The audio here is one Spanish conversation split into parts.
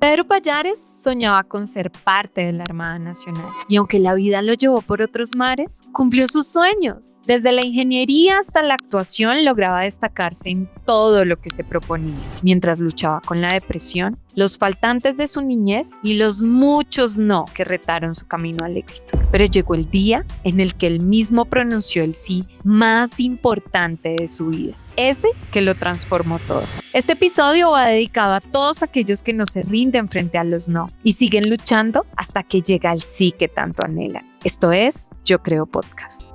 Pedro Pallares soñaba con ser parte de la Armada Nacional y aunque la vida lo llevó por otros mares, cumplió sus sueños. Desde la ingeniería hasta la actuación lograba destacarse en todo lo que se proponía. Mientras luchaba con la depresión, los faltantes de su niñez y los muchos no que retaron su camino al éxito. Pero llegó el día en el que él mismo pronunció el sí más importante de su vida. Ese que lo transformó todo. Este episodio va dedicado a todos aquellos que no se rinden frente a los no y siguen luchando hasta que llega el sí que tanto anhelan. Esto es Yo Creo Podcast.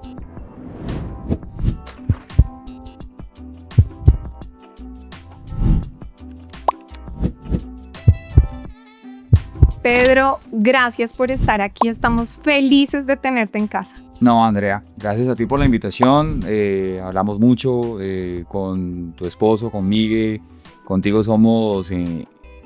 Pedro, gracias por estar aquí. Estamos felices de tenerte en casa. No, Andrea, gracias a ti por la invitación. Hablamos mucho con tu esposo, con Miguel. Contigo somos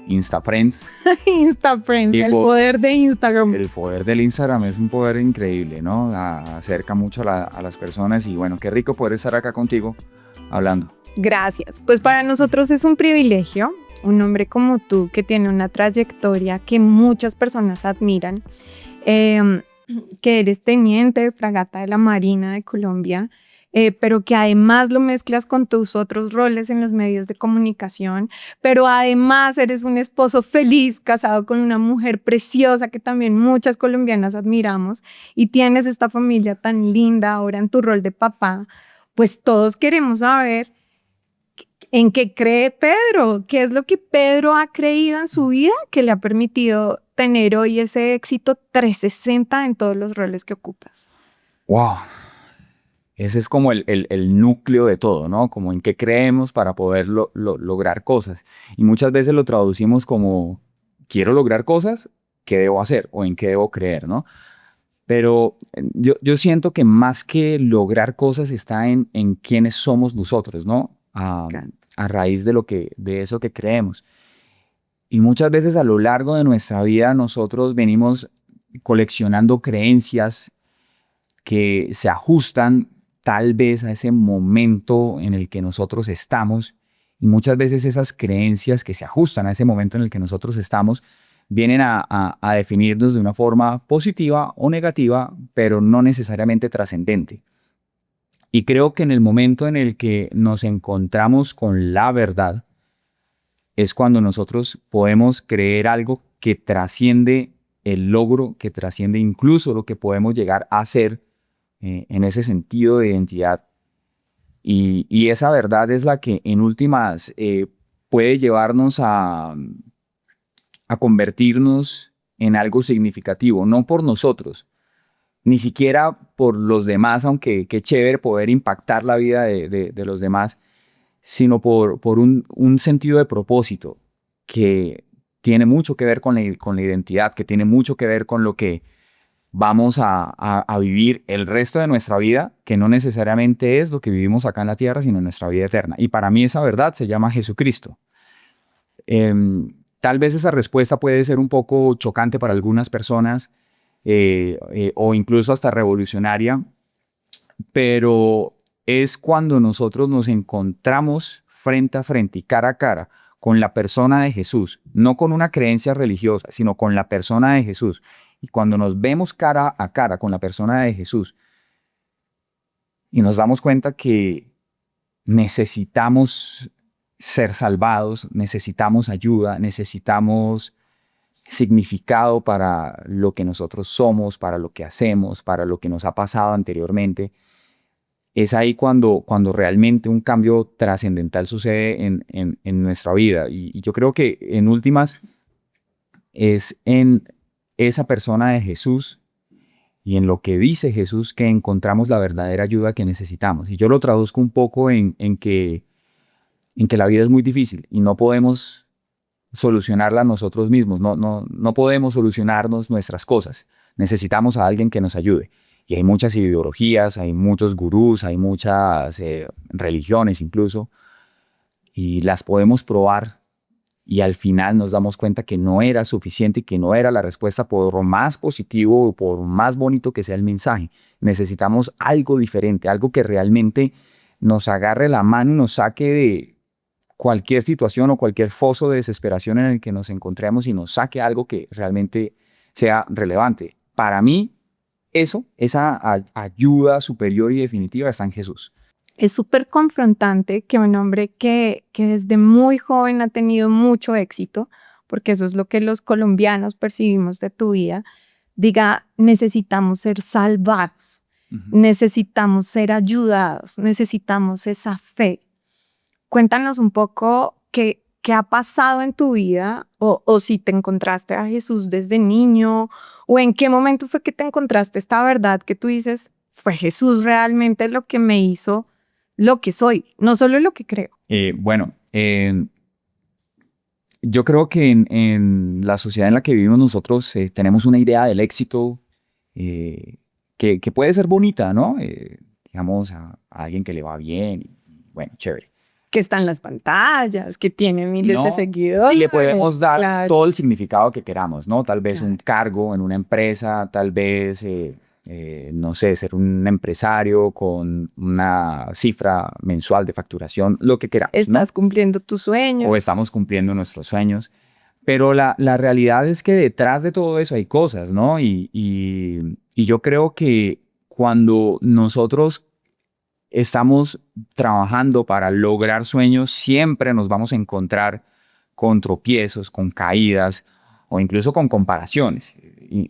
Instafriends. Instafriends, el poder de Instagram. El poder del Instagram es un poder increíble, ¿no? Acerca mucho a las personas y bueno, qué rico poder estar acá contigo hablando. Gracias. Pues para nosotros es un privilegio. Un hombre como tú que tiene una trayectoria que muchas personas admiran, que eres teniente de fragata de la Marina de Colombia, pero que además lo mezclas con tus otros roles en los medios de comunicación, pero además eres un esposo feliz, casado con una mujer preciosa que también muchas colombianas admiramos y tienes esta familia tan linda ahora en tu rol de papá. Pues todos queremos saber ¿en qué cree Pedro? ¿Qué es lo que Pedro ha creído en su vida que le ha permitido tener hoy ese éxito 360 en todos los roles que ocupas? ¡Wow! Ese es como el núcleo de todo, ¿no? Como en qué creemos para poder lograr cosas. Y muchas veces lo traducimos como, quiero lograr cosas, ¿qué debo hacer? O en qué debo creer, ¿no? Pero yo siento que más que lograr cosas está en quiénes somos nosotros, ¿no? A raíz de eso que creemos. Y muchas veces a lo largo de nuestra vida nosotros venimos coleccionando creencias que se ajustan tal vez a ese momento en el que nosotros estamos. Y muchas veces esas creencias que se ajustan a ese momento en el que nosotros estamos vienen a definirnos de una forma positiva o negativa, pero no necesariamente trascendente. Y creo que en el momento en el que nos encontramos con la verdad, es cuando nosotros podemos creer algo que trasciende el logro, que trasciende incluso lo que podemos llegar a ser en ese sentido de identidad. Y esa verdad es la que en últimas puede llevarnos a convertirnos en algo significativo, no por nosotros, ni siquiera por los demás, aunque qué chévere poder impactar la vida de los demás, sino por un sentido de propósito que tiene mucho que ver con la identidad, que tiene mucho que ver con lo que vamos a vivir el resto de nuestra vida, que no necesariamente es lo que vivimos acá en la tierra, sino nuestra vida eterna. Y para mí esa verdad se llama Jesucristo. Tal vez esa respuesta puede ser un poco chocante para algunas personas, o incluso hasta revolucionaria, pero es cuando nosotros nos encontramos frente a frente y cara a cara con la persona de Jesús, no con una creencia religiosa, sino con la persona de Jesús. Y cuando nos vemos cara a cara con la persona de Jesús y nos damos cuenta que necesitamos ser salvados, necesitamos ayuda, necesitamos significado para lo que nosotros somos, para lo que hacemos, para lo que nos ha pasado anteriormente, es ahí cuando realmente un cambio trascendental sucede en nuestra vida. Y yo creo que en últimas es en esa persona de Jesús y en lo que dice Jesús que encontramos la verdadera ayuda que necesitamos. Y yo lo traduzco un poco en que la vida es muy difícil y no podemos solucionarla nosotros mismos, no podemos solucionarnos nuestras cosas. Necesitamos a alguien que nos ayude. Y hay muchas ideologías, hay muchos gurús, hay muchas religiones incluso, y las podemos probar y al final nos damos cuenta que no era suficiente y que no era la respuesta por más positivo o por más bonito que sea el mensaje. Necesitamos algo diferente, algo que realmente nos agarre la mano y nos saque cualquier situación o cualquier foso de desesperación en el que nos encontremos y nos saque algo que realmente sea relevante. Para mí, esa ayuda superior y definitiva está en Jesús. Es súper confrontante que un hombre que desde muy joven ha tenido mucho éxito, porque eso es lo que los colombianos percibimos de tu vida, diga, necesitamos ser salvados, necesitamos ser ayudados, necesitamos esa fe. Cuéntanos un poco qué ha pasado en tu vida o si te encontraste a Jesús desde niño o en qué momento fue que te encontraste esta verdad que tú dices, fue Jesús realmente lo que me hizo lo que soy, no solo lo que creo. Yo creo que en la sociedad en la que vivimos nosotros tenemos una idea del éxito que puede ser bonita, ¿no? Digamos, a alguien que le va bien, bueno, chévere. Que está en las pantallas, que tiene miles de seguidores. Y le podemos dar todo el significado que queramos, ¿no? Tal vez un cargo en una empresa, tal vez... no sé, ser un empresario con una cifra mensual de facturación, lo que queramos. Estás cumpliendo tus sueños. O estamos cumpliendo nuestros sueños. Pero la realidad es que detrás de todo eso hay cosas, ¿no? Y yo creo que cuando nosotros estamos trabajando para lograr sueños, siempre nos vamos a encontrar con tropiezos, con caídas, o incluso con comparaciones. Y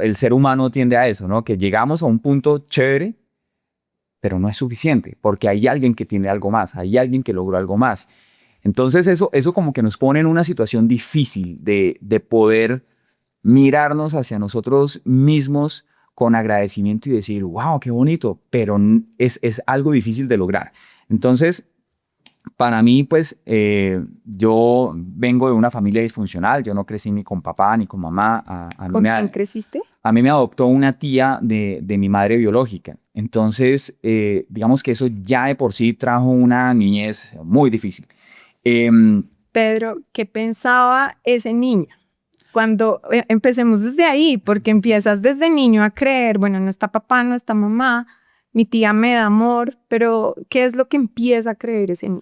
el ser humano tiende a eso, ¿no? Que llegamos a un punto chévere, pero no es suficiente, porque hay alguien que tiene algo más, hay alguien que logró algo más. Entonces eso como que nos pone en una situación difícil de poder mirarnos hacia nosotros mismos con agradecimiento y decir, wow, qué bonito, pero es algo difícil de lograr. Entonces, para mí, pues, yo vengo de una familia disfuncional. Yo no crecí ni con papá ni con mamá. ¿Con quién creciste? A mí me adoptó una tía de mi madre biológica. Entonces, digamos que eso ya de por sí trajo una niñez muy difícil. Pedro, ¿qué pensaba ese niño? Cuando empecemos desde ahí, porque empiezas desde niño a creer, bueno, no está papá, no está mamá, mi tía me da amor, pero ¿qué es lo que empieza a creer ese niño?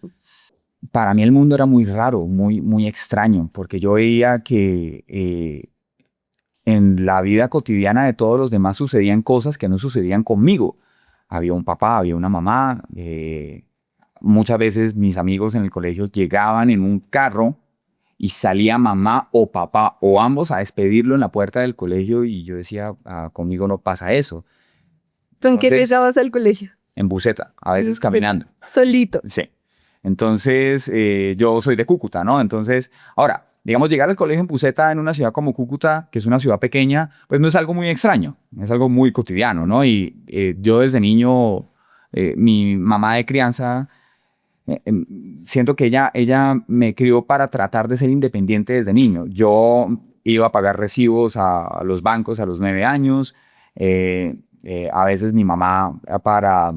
Para mí el mundo era muy raro, muy extraño, porque yo veía que en la vida cotidiana de todos los demás sucedían cosas que no sucedían conmigo. Había un papá, había una mamá. Muchas veces mis amigos en el colegio llegaban en un carro y salía mamá o papá o ambos a despedirlo en la puerta del colegio y yo decía, conmigo no pasa eso. ¿Tú en qué empezabas al colegio? En buseta, a veces caminando. ¿Solito? Sí. Entonces, yo soy de Cúcuta, ¿no? Entonces, ahora, digamos, llegar al colegio en buseta en una ciudad como Cúcuta, que es una ciudad pequeña, pues no es algo muy extraño, es algo muy cotidiano, ¿no? Y yo desde niño, mi mamá de crianza, siento que ella me crió para tratar de ser independiente desde niño. Yo iba a pagar recibos a los bancos a los 9 años, a veces mi mamá para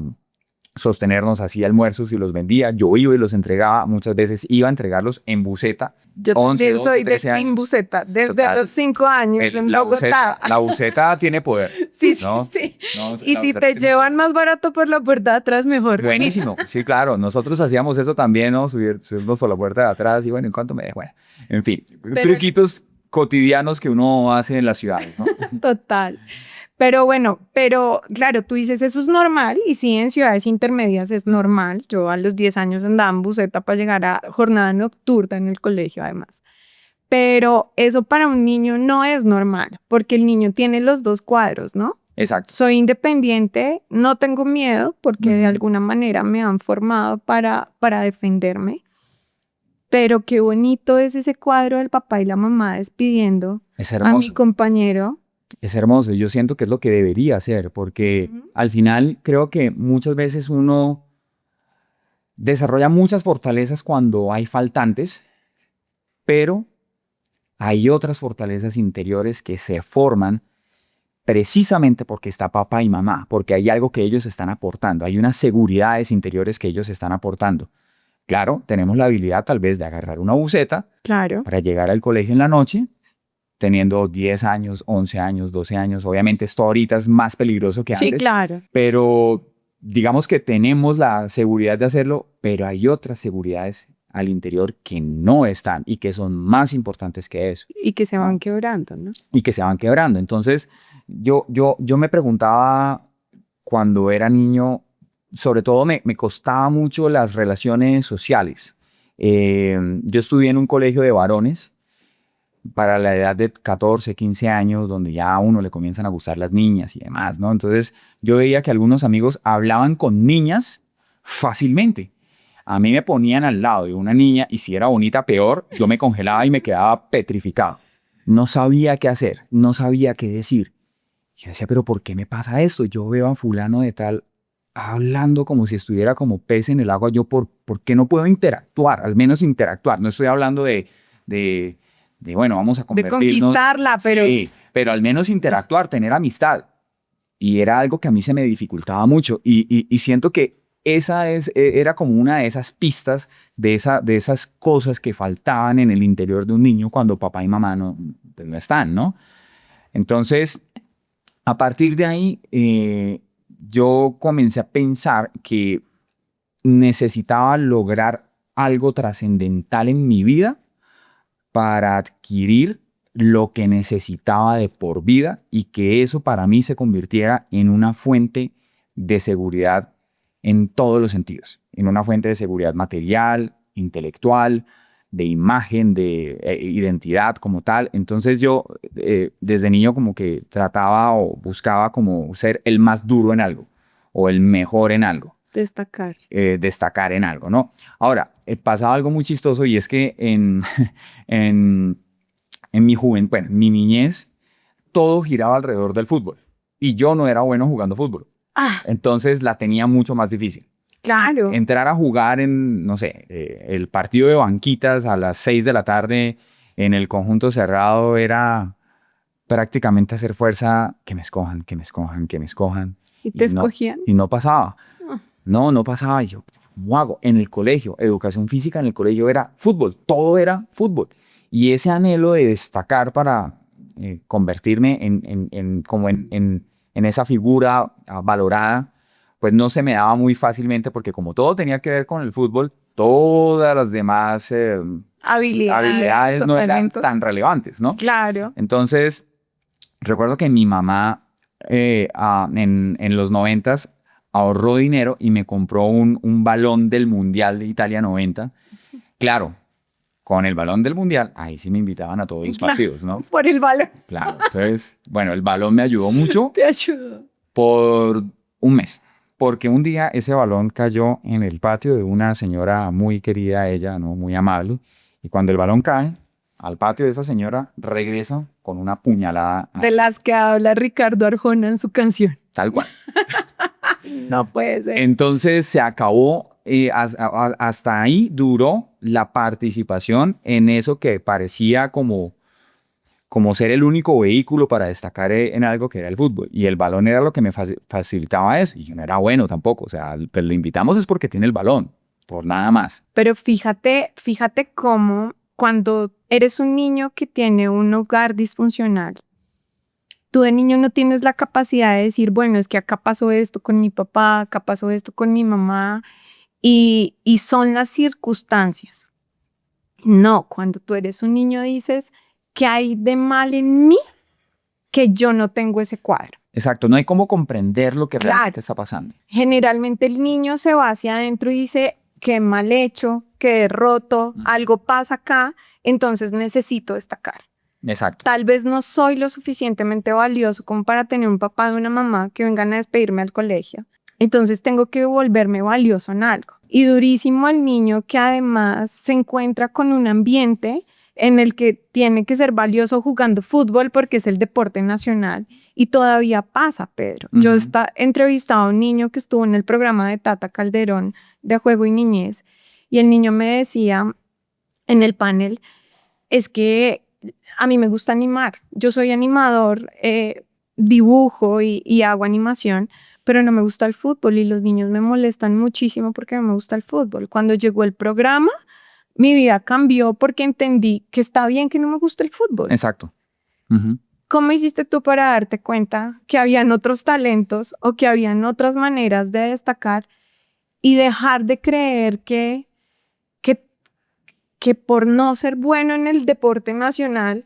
sostenernos hacía almuerzos y los vendía, yo iba y los entregaba, muchas veces iba a entregarlos en buseta. Yo 11, 12, soy de Team Buseta, desde Total. Los 5 años en Bogotá. La buseta tiene poder. Sí, ¿no? Sí. No, y si te llevan más barato por la puerta de atrás, mejor. Buenísimo, sí, claro. Nosotros hacíamos eso también, ¿no? Subirnos por la puerta de atrás y bueno, ¿en cuánto me dejo? Bueno, en fin, truquitos cotidianos que uno hace en las ciudades, ¿no? Total. Pero bueno, claro, tú dices eso es normal y sí, en ciudades intermedias es normal. Yo a los 10 años andaba en buseta para llegar a jornada nocturna en el colegio además. Pero eso para un niño no es normal porque el niño tiene los dos cuadros, ¿no? Exacto. Soy independiente, no tengo miedo porque de alguna manera me han formado para defenderme. Pero qué bonito es ese cuadro del papá y la mamá despidiendo a mi compañero. Es hermoso, yo siento que es lo que debería ser, porque al final creo que muchas veces uno desarrolla muchas fortalezas cuando hay faltantes, pero hay otras fortalezas interiores que se forman precisamente porque está papá y mamá, porque hay algo que ellos están aportando, hay unas seguridades interiores que ellos están aportando. Claro, tenemos la habilidad tal vez de agarrar una buseta para llegar al colegio en la noche, teniendo 10 años, 11 años, 12 años. Obviamente esto ahorita es más peligroso que antes. Sí, claro. Pero digamos que tenemos la seguridad de hacerlo, pero hay otras seguridades al interior que no están y que son más importantes que eso. Y que se van quebrando, ¿no? Y que se van quebrando. Entonces, yo me preguntaba cuando era niño, sobre todo me costaba mucho las relaciones sociales. Yo estudié en un colegio de varones para la edad de 14, 15 años, donde ya a uno le comienzan a gustar las niñas y demás, ¿no? Entonces, yo veía que algunos amigos hablaban con niñas fácilmente. A mí me ponían al lado de una niña y si era bonita, peor, yo me congelaba y me quedaba petrificado. No sabía qué hacer, no sabía qué decir. Yo decía, pero ¿por qué me pasa esto? Yo veo a fulano de tal hablando como si estuviera como pez en el agua. ¿Por qué no puedo interactuar? Al menos interactuar. No estoy hablando de bueno, vamos a De convertirnos. conquistarla, pero... Sí, pero al menos interactuar, tener amistad. Y era algo que a mí se me dificultaba mucho. Y siento que era como una de esas pistas, de esas cosas que faltaban en el interior de un niño cuando papá y mamá pues no están, ¿no? Entonces, a partir de ahí, yo comencé a pensar que necesitaba lograr algo trascendental en mi vida para adquirir lo que necesitaba de por vida y que eso para mí se convirtiera en una fuente de seguridad en todos los sentidos, en una fuente de seguridad material, intelectual, de imagen, de identidad como tal. Entonces yo desde niño como que trataba o buscaba como ser el más duro en algo o el mejor en algo. Destacar en algo, ¿no? Ahora, pasaba algo muy chistoso y es que en mi juventud, bueno, en mi niñez, todo giraba alrededor del fútbol y yo no era bueno jugando fútbol. Entonces la tenía mucho más difícil. Claro. Entrar a jugar en, no sé, el partido de banquitas a las 6 de la tarde en el conjunto cerrado era prácticamente hacer fuerza, que me escojan, que me escojan, que me escojan. ¿Y te escogían? Y no pasaba. No pasaba. Y yo, ¿cómo hago? En el colegio, educación física en el colegio era fútbol, todo era fútbol. Y ese anhelo de destacar para convertirme en esa figura valorada, pues no se me daba muy fácilmente porque como todo tenía que ver con el fútbol, todas las demás habilidades no eran tan relevantes, ¿no? Claro. Entonces, recuerdo que mi mamá en los 90s ahorró dinero y me compró un balón del Mundial de Italia 90. Claro, con el balón del Mundial, ahí sí me invitaban a todos los partidos, ¿no? Por el balón. Claro, entonces, bueno, el balón me ayudó mucho. Te ayudó. Por un mes. Porque un día ese balón cayó en el patio de una señora muy querida, ella, ¿no? Muy amable. Y cuando el balón cae al patio de esa señora, regresa con una puñalada. De las que habla Ricardo Arjona en su canción. Tal cual. No puede ser. Entonces se acabó, hasta ahí duró la participación en eso que parecía como ser el único vehículo para destacar en algo que era el fútbol. Y el balón era lo que me facilitaba eso. Y yo no era bueno tampoco. O sea, pues lo invitamos es porque tiene el balón, por nada más. Pero fíjate cómo cuando eres un niño que tiene un hogar disfuncional, tú de niño no tienes la capacidad de decir, bueno, es que acá pasó esto con mi papá, acá pasó esto con mi mamá, y son las circunstancias. No, cuando tú eres un niño dices, ¿qué hay de mal en mí que yo no tengo ese cuadro? Exacto, no hay cómo comprender lo que realmente está pasando. Generalmente el niño se va hacia adentro y dice, qué mal hecho, qué roto, algo pasa acá, entonces necesito destacar. Exacto. Tal vez no soy lo suficientemente valioso como para tener un papá y una mamá que vengan a despedirme al colegio. Entonces tengo que volverme valioso en algo. Y durísimo al niño que además se encuentra con un ambiente en el que tiene que ser valioso jugando fútbol porque es el deporte nacional. Y todavía pasa, Pedro. Yo entrevistaba a un niño que estuvo en el programa de Tata Calderón de Juego y Niñez y el niño me decía en el panel, es que a mí me gusta animar. Yo soy animador, dibujo y hago animación, pero no me gusta el fútbol y los niños me molestan muchísimo porque no me gusta el fútbol. Cuando llegó el programa, mi vida cambió porque entendí que está bien que no me guste el fútbol. Exacto. ¿Cómo hiciste tú para darte cuenta que habían otros talentos o que habían otras maneras de destacar y dejar de creer que que por no ser bueno en el deporte nacional,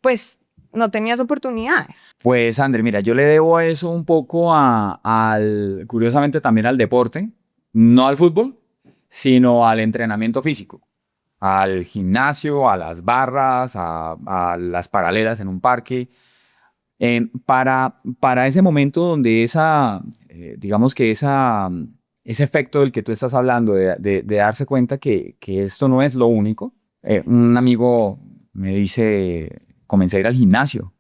pues no tenías oportunidades. Pues, André, mira, yo le debo eso un poco curiosamente también al deporte, no al fútbol, sino al entrenamiento físico, al gimnasio, a las barras, a las paralelas en un parque. Para ese momento donde digamos que ese efecto del que tú estás hablando, de darse cuenta que esto no es lo único, un amigo me dice, comencé a ir al gimnasio.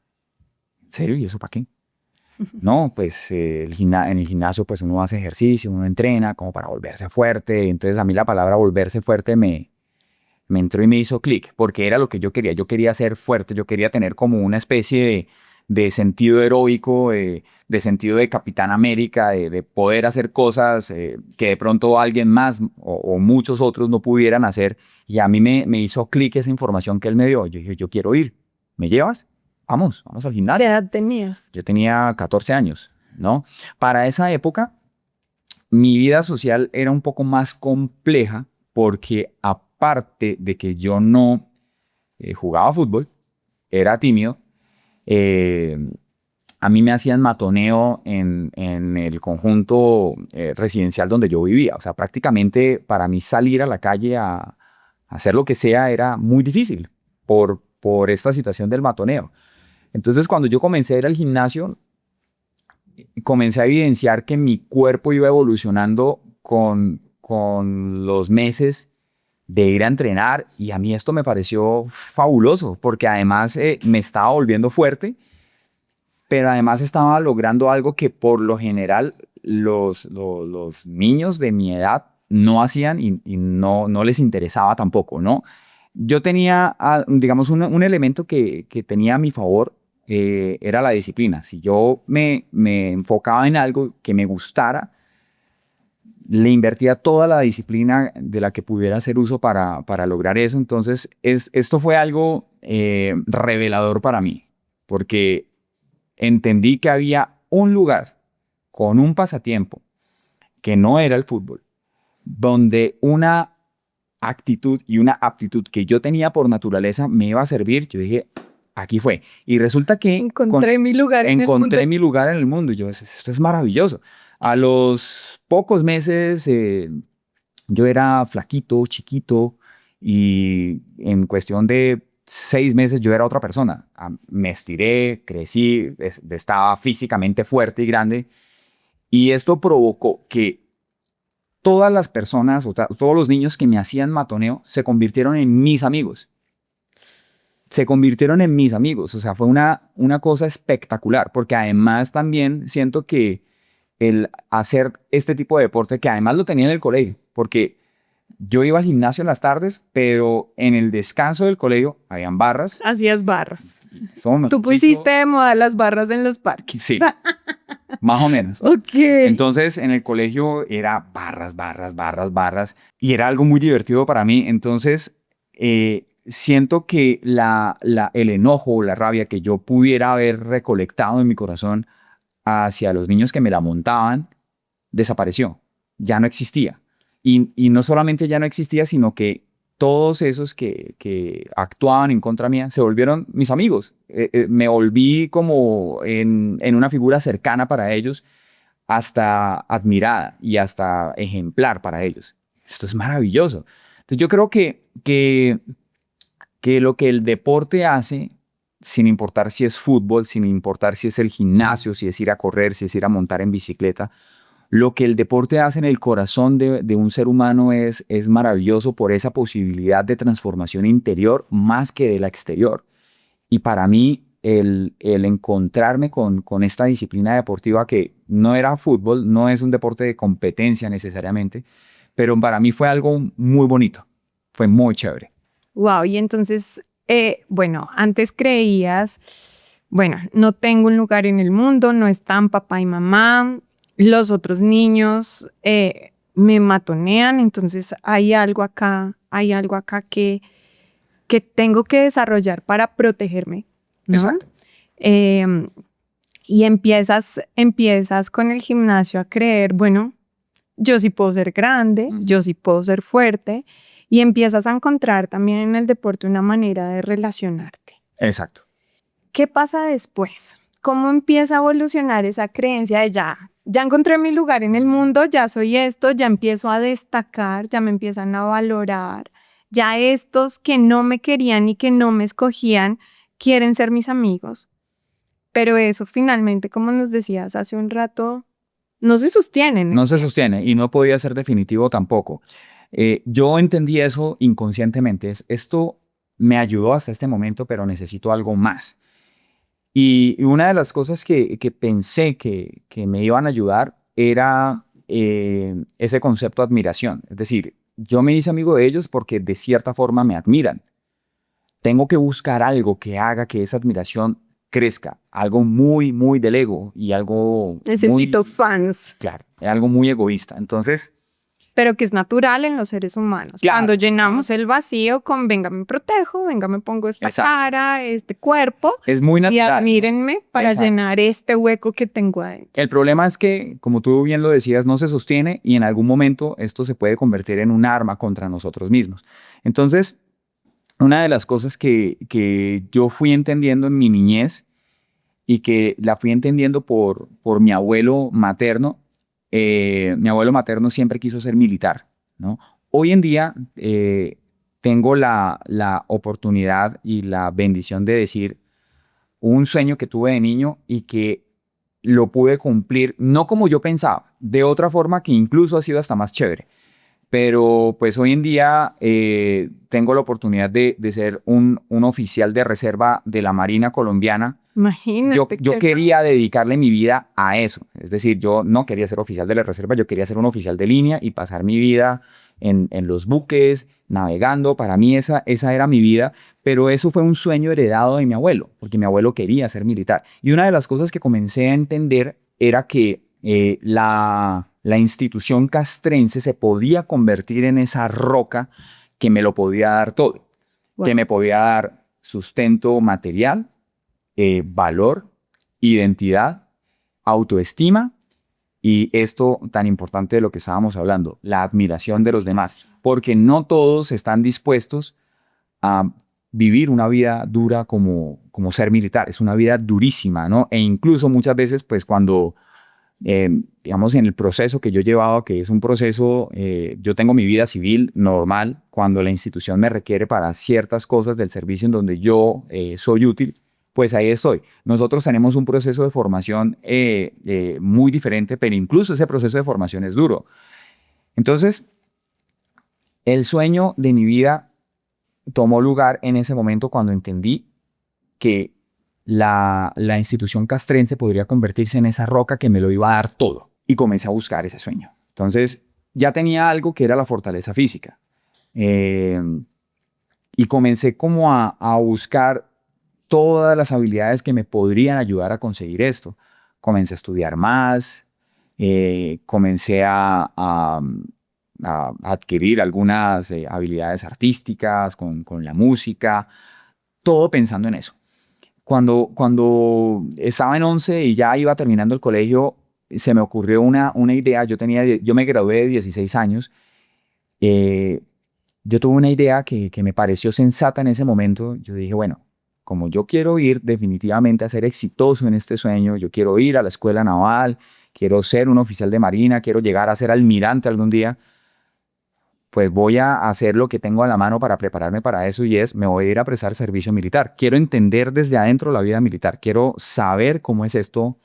¿En serio? ¿Y eso para qué? No, pues en el gimnasio pues uno hace ejercicio, uno entrena como para volverse fuerte. Entonces a mí la palabra volverse fuerte me entró y me hizo clic, porque era lo que yo quería. Yo quería ser fuerte, yo quería tener como una especie de sentido heroico, de sentido de Capitán América, de poder hacer cosas que de pronto alguien más o muchos otros no pudieran hacer. Y a mí me hizo clic esa información que él me dio. Yo dije, yo quiero ir. ¿Me llevas? Vamos al ¿Qué gimnasio. edad tenías? Yo tenía 14 años, ¿no? Para esa época, mi vida social era un poco más compleja porque aparte de que yo no jugaba fútbol, era tímido, eh, a mí me hacían matoneo en el conjunto residencial donde yo vivía. O sea, prácticamente para mí salir a la calle a hacer lo que sea era muy difícil por esta situación del matoneo. Entonces, cuando yo comencé a ir al gimnasio, comencé a evidenciar que mi cuerpo iba evolucionando con los meses de ir a entrenar, y a mí esto me pareció fabuloso porque además me estaba volviendo fuerte, pero además estaba logrando algo que por lo general los niños de mi edad no hacían y no les interesaba tampoco, ¿no? Yo tenía, digamos, un elemento que tenía a mi favor, era la disciplina. Si yo me enfocaba en algo que me gustara, le invertía toda la disciplina de la que pudiera hacer uso para lograr eso. Entonces, esto fue algo revelador para mí, porque entendí que había un lugar con un pasatiempo que no era el fútbol, donde una actitud y una aptitud que yo tenía por naturaleza me iba a servir. Yo dije, aquí fue. Y resulta que Encontré mi lugar en el mundo. encontré mi lugar en el mundo. Yo, esto es maravilloso. A los pocos meses, yo era flaquito, chiquito, y en cuestión de 6 meses yo era otra persona. Me estiré, crecí, estaba físicamente fuerte y grande, y esto provocó que todas las personas, todos los niños que me hacían matoneo se convirtieron en mis amigos. Se convirtieron en mis amigos. O sea, fue una cosa espectacular, porque además también siento que el hacer este tipo de deporte, que además lo tenía en el colegio, porque yo iba al gimnasio en las tardes, pero en el descanso del colegio habían barras. Hacías barras. Tú pusiste de moda las barras en los parques. Sí, más o menos. Ok. Entonces en el colegio era barras, barras, barras, barras, y era algo muy divertido para mí. Entonces siento que el enojo o la rabia que yo pudiera haber recolectado en mi corazón hacia los niños que me la montaban desapareció, ya no existía. Y no solamente ya no existía, sino que todos esos que actuaban en contra mía se volvieron mis amigos. Me volví como en una figura cercana para ellos, hasta admirada y hasta ejemplar para ellos. Esto es maravilloso. Entonces yo creo que lo que el deporte hace, sin importar si es fútbol, sin importar si es el gimnasio, si es ir a correr, si es ir a montar en bicicleta, lo que el deporte hace en el corazón de un ser humano es maravilloso por esa posibilidad de transformación interior más que de la exterior. Y para mí, el encontrarme con esta disciplina deportiva, que no era fútbol, no es un deporte de competencia necesariamente, pero para mí fue algo muy bonito, fue muy chévere. Wow, y entonces, bueno, antes creías, bueno, no tengo un lugar en el mundo, no están papá y mamá, los otros niños me matonean, entonces hay algo acá que tengo que desarrollar para protegerme, ¿no? Exacto. Y empiezas con el gimnasio a creer, bueno, yo sí puedo ser grande, yo sí puedo ser fuerte. Y empiezas a encontrar también en el deporte una manera de relacionarte. Exacto. ¿Qué pasa después? ¿Cómo empieza a evolucionar esa creencia de ya encontré mi lugar en el mundo, ya soy esto, ya empiezo a destacar, ya me empiezan a valorar, ya estos que no me querían y que no me escogían quieren ser mis amigos? Pero eso finalmente, como nos decías hace un rato, no se sostiene. No se sostiene y no podía ser definitivo tampoco. Yo entendí eso inconscientemente. Esto me ayudó hasta este momento, pero necesito algo más. Y una de las cosas que pensé que me iban a ayudar era ese concepto de admiración. Es decir, yo me hice amigo de ellos porque de cierta forma me admiran. Tengo que buscar algo que haga que esa admiración crezca, algo muy, muy del ego y algo Necesito muy, fans. claro, algo muy egoísta. Entonces, Pero que es natural en los seres humanos. claro. Cuando llenamos el vacío con venga, me protejo, venga, me pongo esta Exacto. cara, este cuerpo, Es muy y natural. admírenme para Exacto. llenar este hueco que tengo adentro. El problema es que, como tú bien lo decías, no se sostiene y en algún momento esto se puede convertir en un arma contra nosotros mismos. Entonces, una de las cosas que yo fui entendiendo en mi niñez y que la fui entendiendo por mi abuelo materno siempre quiso ser militar, ¿no? Hoy en día tengo la oportunidad y la bendición de decir un sueño que tuve de niño y que lo pude cumplir, no como yo pensaba, de otra forma que incluso ha sido hasta más chévere. Pero pues hoy en día tengo la oportunidad de ser un oficial de reserva de la Marina colombiana. Imagínate. Yo quería dedicarle mi vida a eso. Es decir, yo no quería ser oficial de la reserva, yo quería ser un oficial de línea y pasar mi vida en los buques, navegando. Para mí esa era mi vida, pero eso fue un sueño heredado de mi abuelo, porque mi abuelo quería ser militar. Y una de las cosas que comencé a entender era que la institución castrense se podía convertir en esa roca que me lo podía dar todo, que me podía dar sustento material, valor, identidad, autoestima y esto tan importante de lo que estábamos hablando, la admiración de los demás, porque no todos están dispuestos a vivir una vida dura como ser militar. Es una vida durísima, ¿no? E incluso muchas veces, pues cuando digamos, en el proceso que yo he llevado, que es un proceso, yo tengo mi vida civil normal, cuando la institución me requiere para ciertas cosas del servicio en donde yo soy útil, pues ahí estoy. Nosotros tenemos un proceso de formación muy diferente, pero incluso ese proceso de formación es duro. Entonces, el sueño de mi vida tomó lugar en ese momento cuando entendí que la institución castrense podría convertirse en esa roca que me lo iba a dar todo. Y comencé a buscar ese sueño. Entonces, ya tenía algo que era la fortaleza física. Y comencé como a buscar todas las habilidades que me podrían ayudar a conseguir esto. Comencé a estudiar más, comencé a adquirir algunas habilidades artísticas con la música, todo pensando en eso. Cuando estaba en 11 y ya iba terminando el colegio, se me ocurrió una idea. Yo me gradué de 16 años. Yo tuve una idea que me pareció sensata en ese momento. Yo dije, bueno, como yo quiero ir definitivamente a ser exitoso en este sueño, yo quiero ir a la escuela naval, quiero ser un oficial de marina, quiero llegar a ser almirante algún día, pues voy a hacer lo que tengo a la mano para prepararme para eso y me voy a ir a prestar servicio militar. Quiero entender desde adentro la vida militar. Quiero saber cómo es esto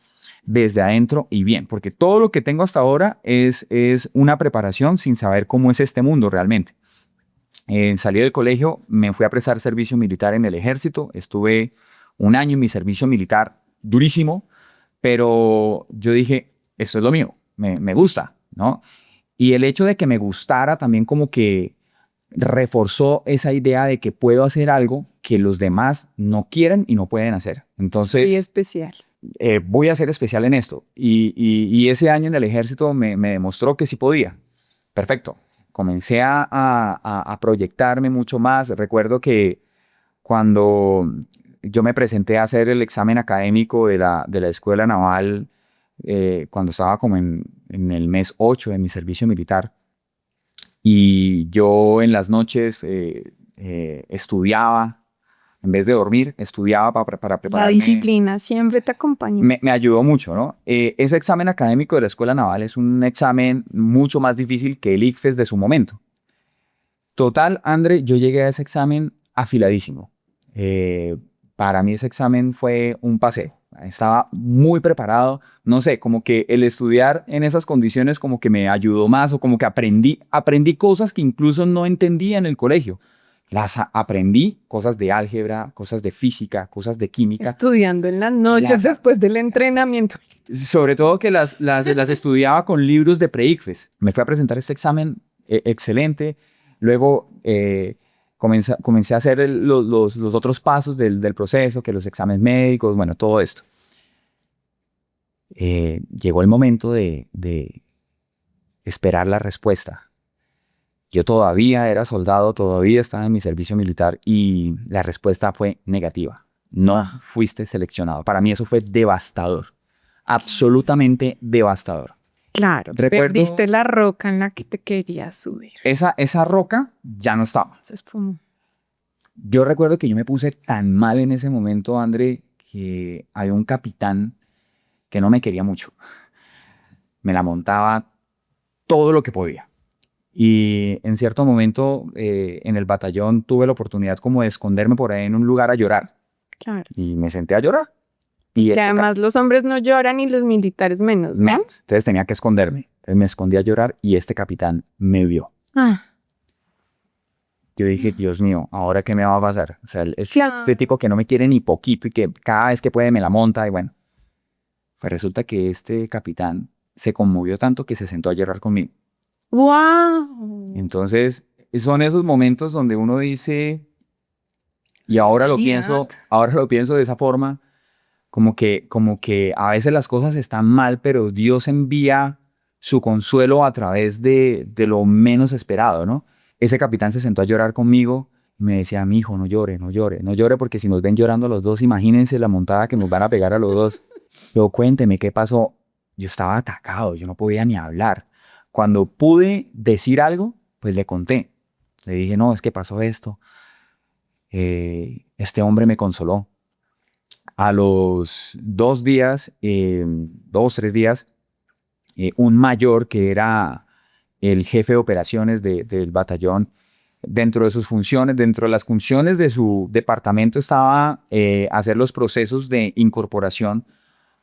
desde adentro y bien, porque todo lo que tengo hasta ahora es una preparación sin saber cómo es este mundo realmente. Salí del colegio, me fui a prestar servicio militar en el ejército. Estuve un año en mi servicio militar durísimo, pero yo dije, esto es lo mío, me gusta, ¿no? Y el hecho de que me gustara también como que reforzó esa idea de que puedo hacer algo que los demás no quieren y no pueden hacer. Entonces, y especial. Voy a ser especial en esto. Y ese año en el ejército me demostró que sí podía. Perfecto. Comencé a proyectarme mucho más. Recuerdo que cuando yo me presenté a hacer el examen académico de la escuela naval, cuando estaba como en el mes 8 de mi servicio militar, Y yo en las noches estudiaba, en vez de dormir, estudiaba para La prepararme. disciplina siempre te acompaña. Me ayudó mucho, ¿no? Ese examen académico de la Escuela Naval es un examen mucho más difícil que el ICFES de su momento. Total, André, yo llegué a ese examen afiladísimo. Para mí ese examen fue un paseo. Estaba muy preparado. No sé, como que el estudiar en esas condiciones como que me ayudó más o como que aprendí cosas que incluso no entendía en el colegio. Aprendí, cosas de álgebra, cosas de física, cosas de química. Estudiando en las noches después del entrenamiento. Sobre todo que las estudiaba con libros de pre-ICFES. Me fui a presentar este examen excelente. Luego comencé a hacer los otros pasos del proceso, que los exámenes médicos, bueno, todo esto. Llegó el momento de esperar la respuesta. Yo todavía era soldado, todavía estaba en mi servicio militar y la respuesta fue negativa. No fuiste seleccionado. Para mí eso fue devastador. Absolutamente devastador. Claro, perdiste la roca en la que te querías subir. Esa roca ya no estaba. Se esfumó. Yo recuerdo que yo me puse tan mal en ese momento, André, que había un capitán que no me quería mucho. Me la montaba todo lo que podía. Y en cierto momento en el batallón tuve la oportunidad como de esconderme por ahí en un lugar a llorar. Claro. Y me senté a llorar. Y además los hombres no lloran y los militares menos, ¿no? Entonces tenía que esconderme. Entonces me escondí a llorar y este capitán me vio. Yo dije, Dios mío, ¿ahora qué me va a pasar? O sea, este tipo que no me quiere ni poquito y que cada vez que puede me la monta y bueno. Pues resulta que este capitán se conmovió tanto que se sentó a llorar conmigo. ¡Wow! Entonces, son esos momentos donde uno dice, y ahora lo pienso de esa forma, como que a veces las cosas están mal, pero Dios envía su consuelo a través de lo menos esperado, ¿no? Ese capitán se sentó a llorar conmigo y me decía, mi hijo, no llore, no llore, no llore porque si nos ven llorando los dos, imagínense la montada que nos van a pegar a los dos. Yo, cuénteme, ¿qué pasó? Yo estaba atacado, yo no podía ni hablar. Cuando pude decir algo, pues le conté. Le dije, no, es que pasó esto. Este hombre me consoló. A los 2 días, 2, 3 días, un mayor que era el jefe de operaciones del batallón, dentro de sus funciones, dentro de las funciones de su departamento estaba hacer los procesos de incorporación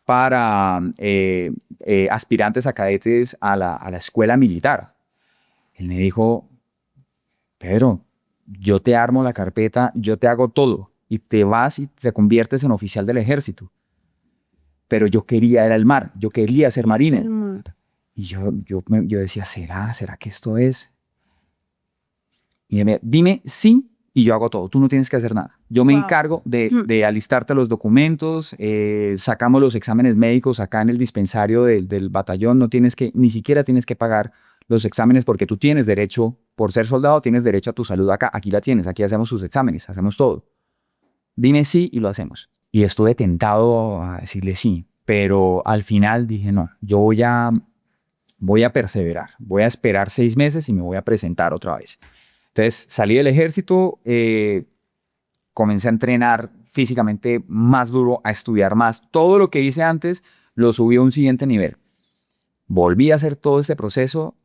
para aspirantes a cadetes a la escuela militar. Él me dijo, Pedro, yo te armo la carpeta, yo te hago todo y te vas y te conviertes en oficial del ejército. Pero yo quería ir al mar, yo quería ser marino. Y yo decía, ¿será que esto es? Y dime sí y yo hago todo, tú no tienes que hacer nada. Yo me encargo de alistarte los documentos, sacamos los exámenes médicos acá en el dispensario del batallón, ni siquiera tienes que pagar los exámenes porque tú tienes derecho, por ser soldado, tienes derecho a tu salud acá, aquí la tienes, aquí hacemos sus exámenes, hacemos todo. Dime sí y lo hacemos. Y estuve tentado a decirle sí, pero al final dije no, yo voy a perseverar, voy a esperar 6 meses y me voy a presentar otra vez. Entonces salí del ejército, comencé a entrenar físicamente más duro, a estudiar más. Todo lo que hice antes lo subí a un siguiente nivel. Volví a hacer todo este proceso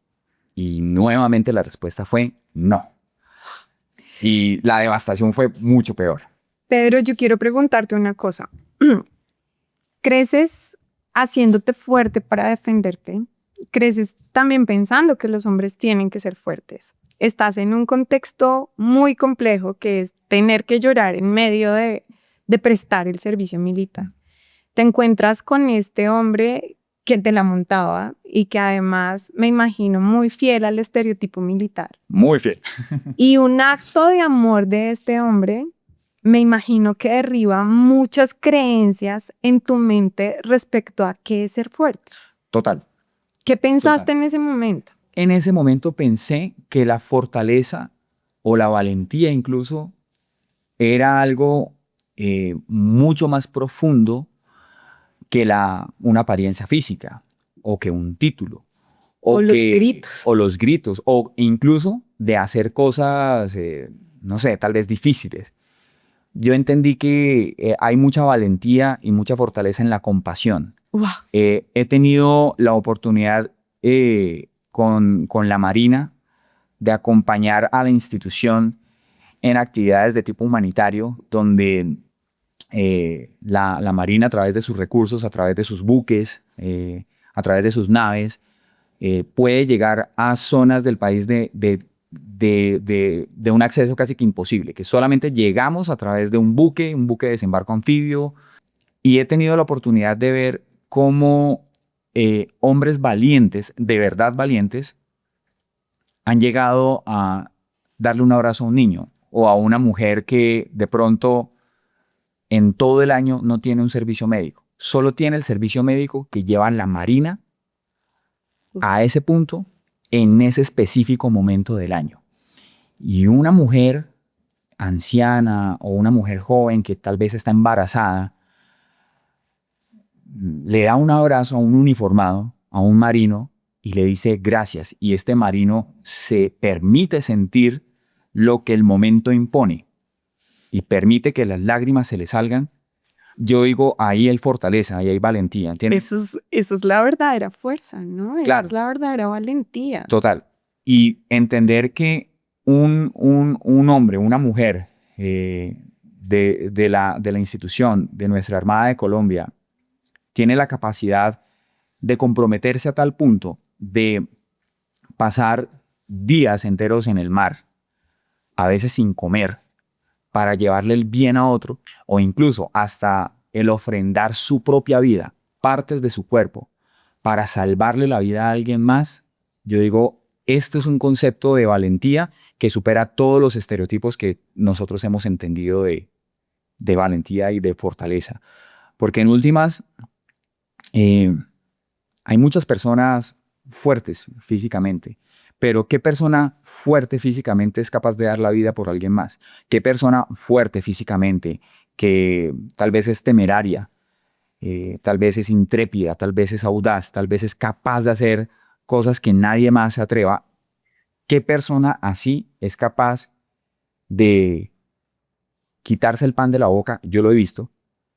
y nuevamente la respuesta fue no. Y la devastación fue mucho peor. Pedro, yo quiero preguntarte una cosa. ¿Creces haciéndote fuerte para defenderte? ¿Creces también pensando que los hombres tienen que ser fuertes? Estás en un contexto muy complejo que es tener que llorar en medio de prestar el servicio militar. Te encuentras con este hombre que te la montaba y que además me imagino muy fiel al estereotipo militar. Muy fiel. Y un acto de amor de este hombre, me imagino que derriba muchas creencias en tu mente respecto a qué es ser fuerte. Total. ¿Qué pensaste en ese momento? En ese momento pensé que la fortaleza o la valentía incluso era algo mucho más profundo que una apariencia física o que un título O los gritos. O los gritos, o incluso de hacer cosas, no sé, tal vez difíciles. Yo entendí que hay mucha valentía y mucha fortaleza en la compasión. Wow. He tenido la oportunidad con la Marina de acompañar a la institución en actividades de tipo humanitario, donde la Marina, a través de sus recursos, a través de sus buques, a través de sus naves, puede llegar a zonas del país de un acceso casi que imposible, que solamente llegamos a través de un buque de desembarco anfibio, y he tenido la oportunidad de ver cómo hombres valientes, de verdad valientes, han llegado a darle un abrazo a un niño o a una mujer que de pronto en todo el año no tiene un servicio médico. Solo tiene el servicio médico que lleva la Marina a ese punto en ese específico momento del año. Y una mujer anciana o una mujer joven que tal vez está embarazada le da un abrazo a un uniformado, a un marino, y le dice gracias. Y este marino se permite sentir lo que el momento impone y permite que las lágrimas se le salgan. Yo digo, ahí hay fortaleza, ahí hay valentía, ¿entiendes? Eso es la verdadera fuerza, ¿no? Claro. Esa es la verdadera valentía. Total. Y entender que un hombre, una mujer de la institución, de nuestra Armada de Colombia, tiene la capacidad de comprometerse a tal punto de pasar días enteros en el mar, a veces sin comer, para llevarle el bien a otro, o incluso hasta el ofrendar su propia vida, partes de su cuerpo, para salvarle la vida a alguien más. Yo digo, este es un concepto de valentía que supera todos los estereotipos que nosotros hemos entendido de valentía y de fortaleza. Porque en últimas, hay muchas personas fuertes físicamente, pero ¿qué persona fuerte físicamente es capaz de dar la vida por alguien más? ¿Qué persona fuerte físicamente que tal vez es temeraria, tal vez es intrépida, tal vez es audaz, tal vez es capaz de hacer cosas que nadie más se atreva? ¿Qué persona así es capaz de quitarse el pan de la boca? Yo lo he visto,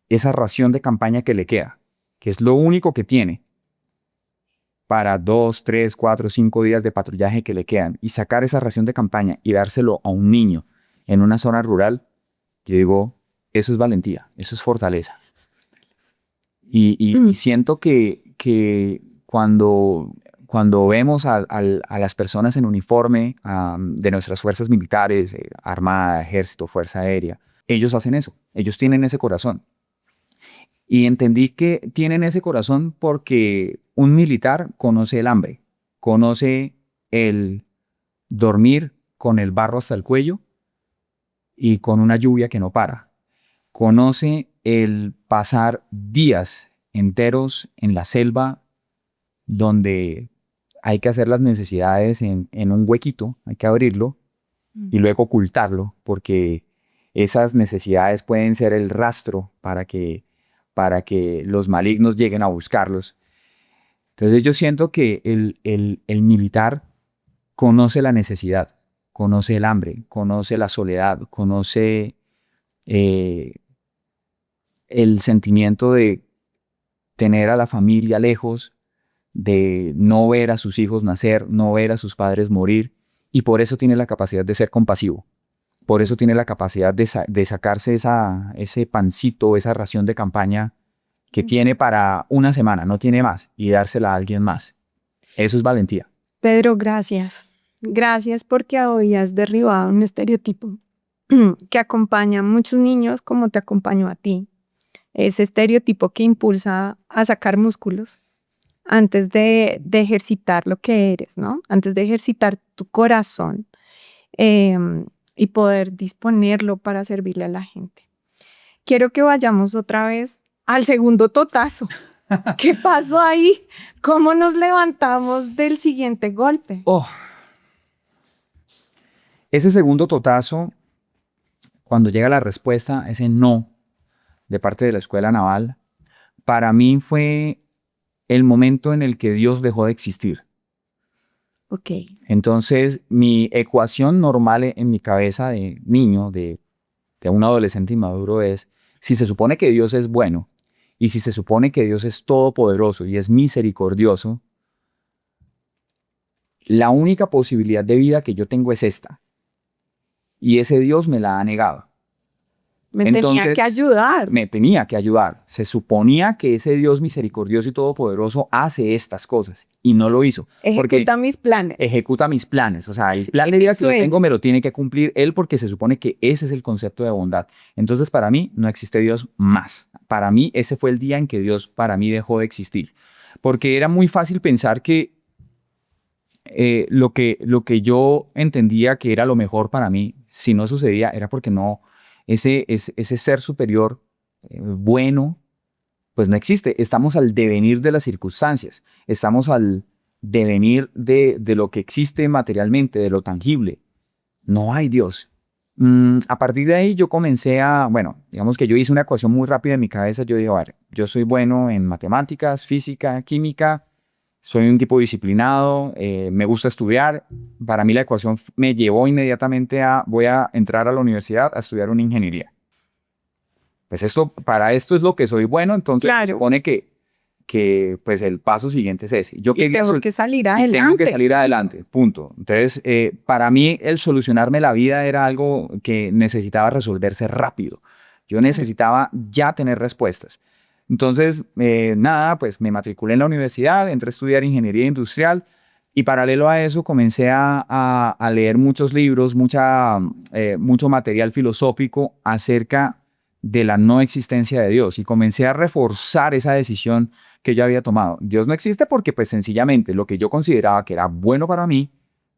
esa ración de campaña que le queda, que es lo único que tiene para 2, 3, 4, 5 días de patrullaje que le quedan, y sacar esa ración de campaña y dárselo a un niño en una zona rural, yo digo, eso es valentía, eso es fortaleza. Y siento que cuando vemos a las personas en uniforme de nuestras fuerzas militares, Armada, Ejército, Fuerza Aérea, ellos hacen eso, ellos tienen ese corazón. Y entendí que tienen ese corazón porque un militar conoce el hambre, conoce el dormir con el barro hasta el cuello y con una lluvia que no para. Conoce el pasar días enteros en la selva donde hay que hacer las necesidades en un huequito, hay que abrirlo y luego ocultarlo, porque esas necesidades pueden ser el rastro para que los malignos lleguen a buscarlos. Entonces yo siento que el militar conoce la necesidad, conoce el hambre, conoce la soledad, conoce el sentimiento de tener a la familia lejos, de no ver a sus hijos nacer, no ver a sus padres morir, y por eso tiene la capacidad de ser compasivo. Por eso tiene la capacidad de sacarse ese pancito, esa ración de campaña que tiene para una semana, no tiene más, y dársela a alguien más. Eso es valentía. Pedro, gracias. Gracias porque hoy has derribado un estereotipo que acompaña a muchos niños como te acompañó a ti. Ese estereotipo que impulsa a sacar músculos antes de ejercitar lo que eres, ¿no? Antes de ejercitar tu corazón y poder disponerlo para servirle a la gente. Quiero que vayamos otra vez al segundo totazo. ¿Qué pasó ahí? ¿Cómo nos levantamos del siguiente golpe? Ese segundo totazo, cuando llega la respuesta, ese no de parte de la Escuela Naval, para mí fue el momento en el que Dios dejó de existir. Ok. Entonces, mi ecuación normal en mi cabeza de niño, de un adolescente inmaduro es, si se supone que Dios es bueno y si se supone que Dios es todopoderoso y es misericordioso, la única posibilidad de vida que yo tengo es esta. Y ese Dios me la ha negado. Me tenía Entonces, que ayudar. me tenía que ayudar. Se suponía que ese Dios misericordioso y todopoderoso hace estas cosas y no lo hizo. Porque Ejecuta mis planes. ejecuta mis planes. O sea, el plan Y de vida mis que yo tengo sueños. me lo tiene que cumplir Él porque se supone que ese es el concepto de bondad. Entonces, para mí no existe Dios más. Para mí, ese fue el día en que Dios para mí dejó de existir. Porque era muy fácil pensar que lo que yo entendía que era lo mejor para mí, si no sucedía, era porque no, ese ser superior bueno, pues no existe. Estamos al devenir de las circunstancias, estamos al devenir de lo que existe materialmente, de lo tangible. No hay Dios. A partir de ahí yo comencé a, bueno, digamos que yo hice una ecuación muy rápida en mi cabeza. Yo dije, a ver, yo soy bueno en matemáticas, física, química, soy un tipo disciplinado, me gusta estudiar. Para mí la ecuación me llevó inmediatamente a, voy a entrar a la universidad a estudiar una ingeniería. Pues esto, para esto es lo que soy bueno, entonces se Claro. supone que pues el paso siguiente es ese. Yo Y tengo que salir y tengo que adelante. salir adelante, punto. Entonces, para mí el solucionarme la vida era algo que necesitaba resolverse rápido. Yo necesitaba ya tener respuestas. Entonces, nada, pues me matriculé en la universidad, entré a estudiar ingeniería industrial y paralelo a eso comencé a leer muchos libros, mucho material filosófico acerca de la no existencia de Dios y comencé a reforzar esa decisión que yo había tomado. Dios no existe porque pues sencillamente lo que yo consideraba que era bueno para mí